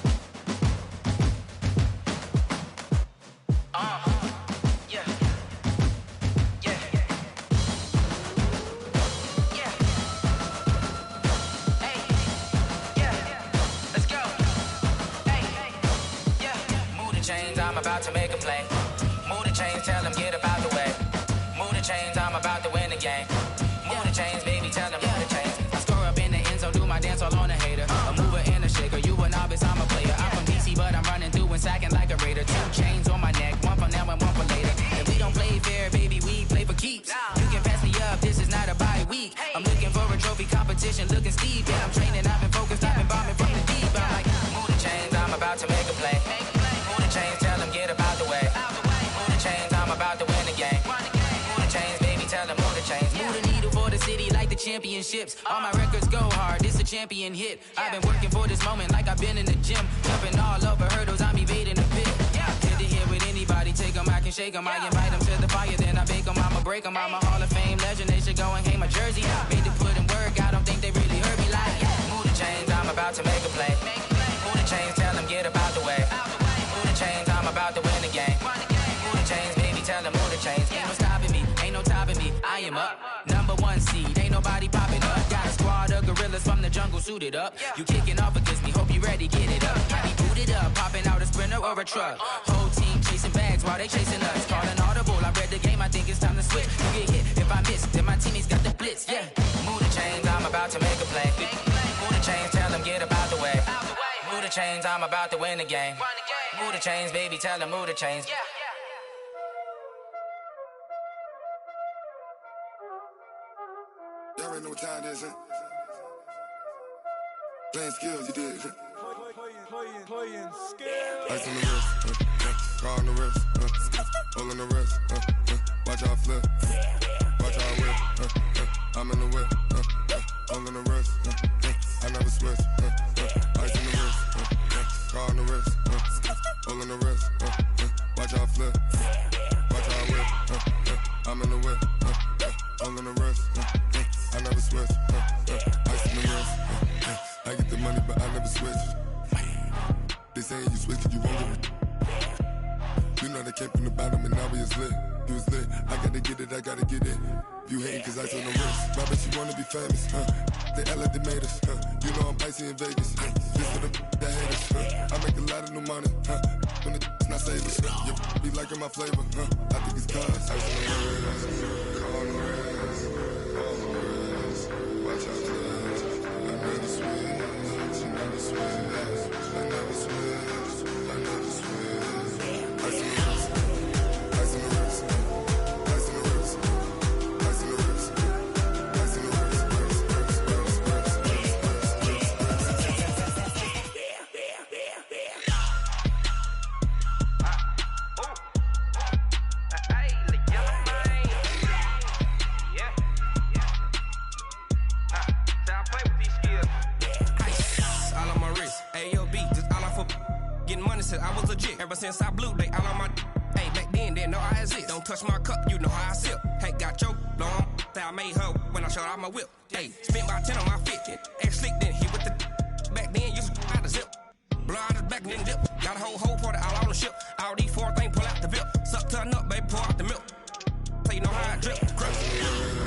I'm about to make a play. Move the chains, tell them get about the way. Move the chains, I'm about to win the game. Move the chains, baby, tell them move the chains. I score up in the end zone, do my dance all on a hater. A mover and a shaker, you a novice, I'm a player. I'm from DC, but I'm running through and sacking like a raider. 2 chains on my neck, one for now and one for later. And we don't play fair, baby, we play for keeps. You can pass me up, this is not a bye week. I'm looking for a trophy competition, looking steep. Yeah, I'm training, I've been focused, I've been bombing from the deep. I'm like, move the chains, I'm about to make a play. Move the chains, tell them get about the way. Move the chains, I'm about to win the game. Move the chains, baby, tell them move the chains. Move the needle for the city like the championships. All my records go hard, this a champion hit. I've been working for this moment like I've been in the gym. Jumping all over hurdles, I'm evading the pit. Good to hear with anybody, take them, I can shake them. I invite them to the fire, then I bake them, I'ma break them. I'm a Hall of Fame legend, they should go and hang my jersey. Made to put in work, I don't think they really heard me like, move the chains, I'm about to make a play. Move the chains, tell them get about the way. Move the chains, I'm about to win the game. Move the chains, baby, tell them move the chains. Ain't no stopping me, ain't no topping me, I am up. #1 seed, ain't nobody popping up. Got a squad of gorillas from the jungle suited up. You kicking off against me, hope you ready, get it up. Got me booted up, popping out a Sprinter or a truck. Whole team chasing bags while they chasing us. Call an audible, I read the game, I think it's time to switch. You get hit, if I miss, then my teammates got the blitz, yeah. Move the chains, I'm about to make a play. Move the chains, tell them get about the way. Move the chains, I'm about to win the game. Move the chains, baby, tell them move the chains. Y'all already know what time it is, huh? Playing skills, you did. Playing skills. Ice on the wrist, car on the wrist, hole in the wrist, watch out flip, watch out whip, I'm in the whip, hole in the wrist, I never switch, ice on the wrist, car on the wrist, hole in the wrist, watch out flip, watch out whip, I'm in the whip, hole in the wrist, I never switch, ice in the wrist, I get the money but I never switch. They saying you switch it, you won't get it. You know they came from the bottom and now we is lit. You was lit, I gotta get it, I gotta get it. You hating cause ice on the wrist. My bitch, you wanna be famous, They Ella, they made us, You know I'm icy in Vegas, This for the that haters, I make a lot of new money, When the not savers, You be liking my flavor, I think it's cause ice on the wrist, car on the wrist, all the wrist, watch out for this. I never switch, I never switch, I never switch, I never switch. Ice in the wrist, ice in the wrist, ice in the wrist, ice in the wrist, ice in the wrist, since I was legit. Ever since I blew, they all on my. Hey, back then, didn't know I exist. Don't touch my cup, you know how I sip. Hey, got your long. That I made her when I showed out my whip. Hey, spent about 10 on my fit. Ex slick, then hit with the. Back then, used to out the zip. Blow out his back and then dip. Got a whole party all on the ship. All these 4 things pull out the VIP. Suck, turn up, baby, pour out the milk. So you know how I drip. Crush.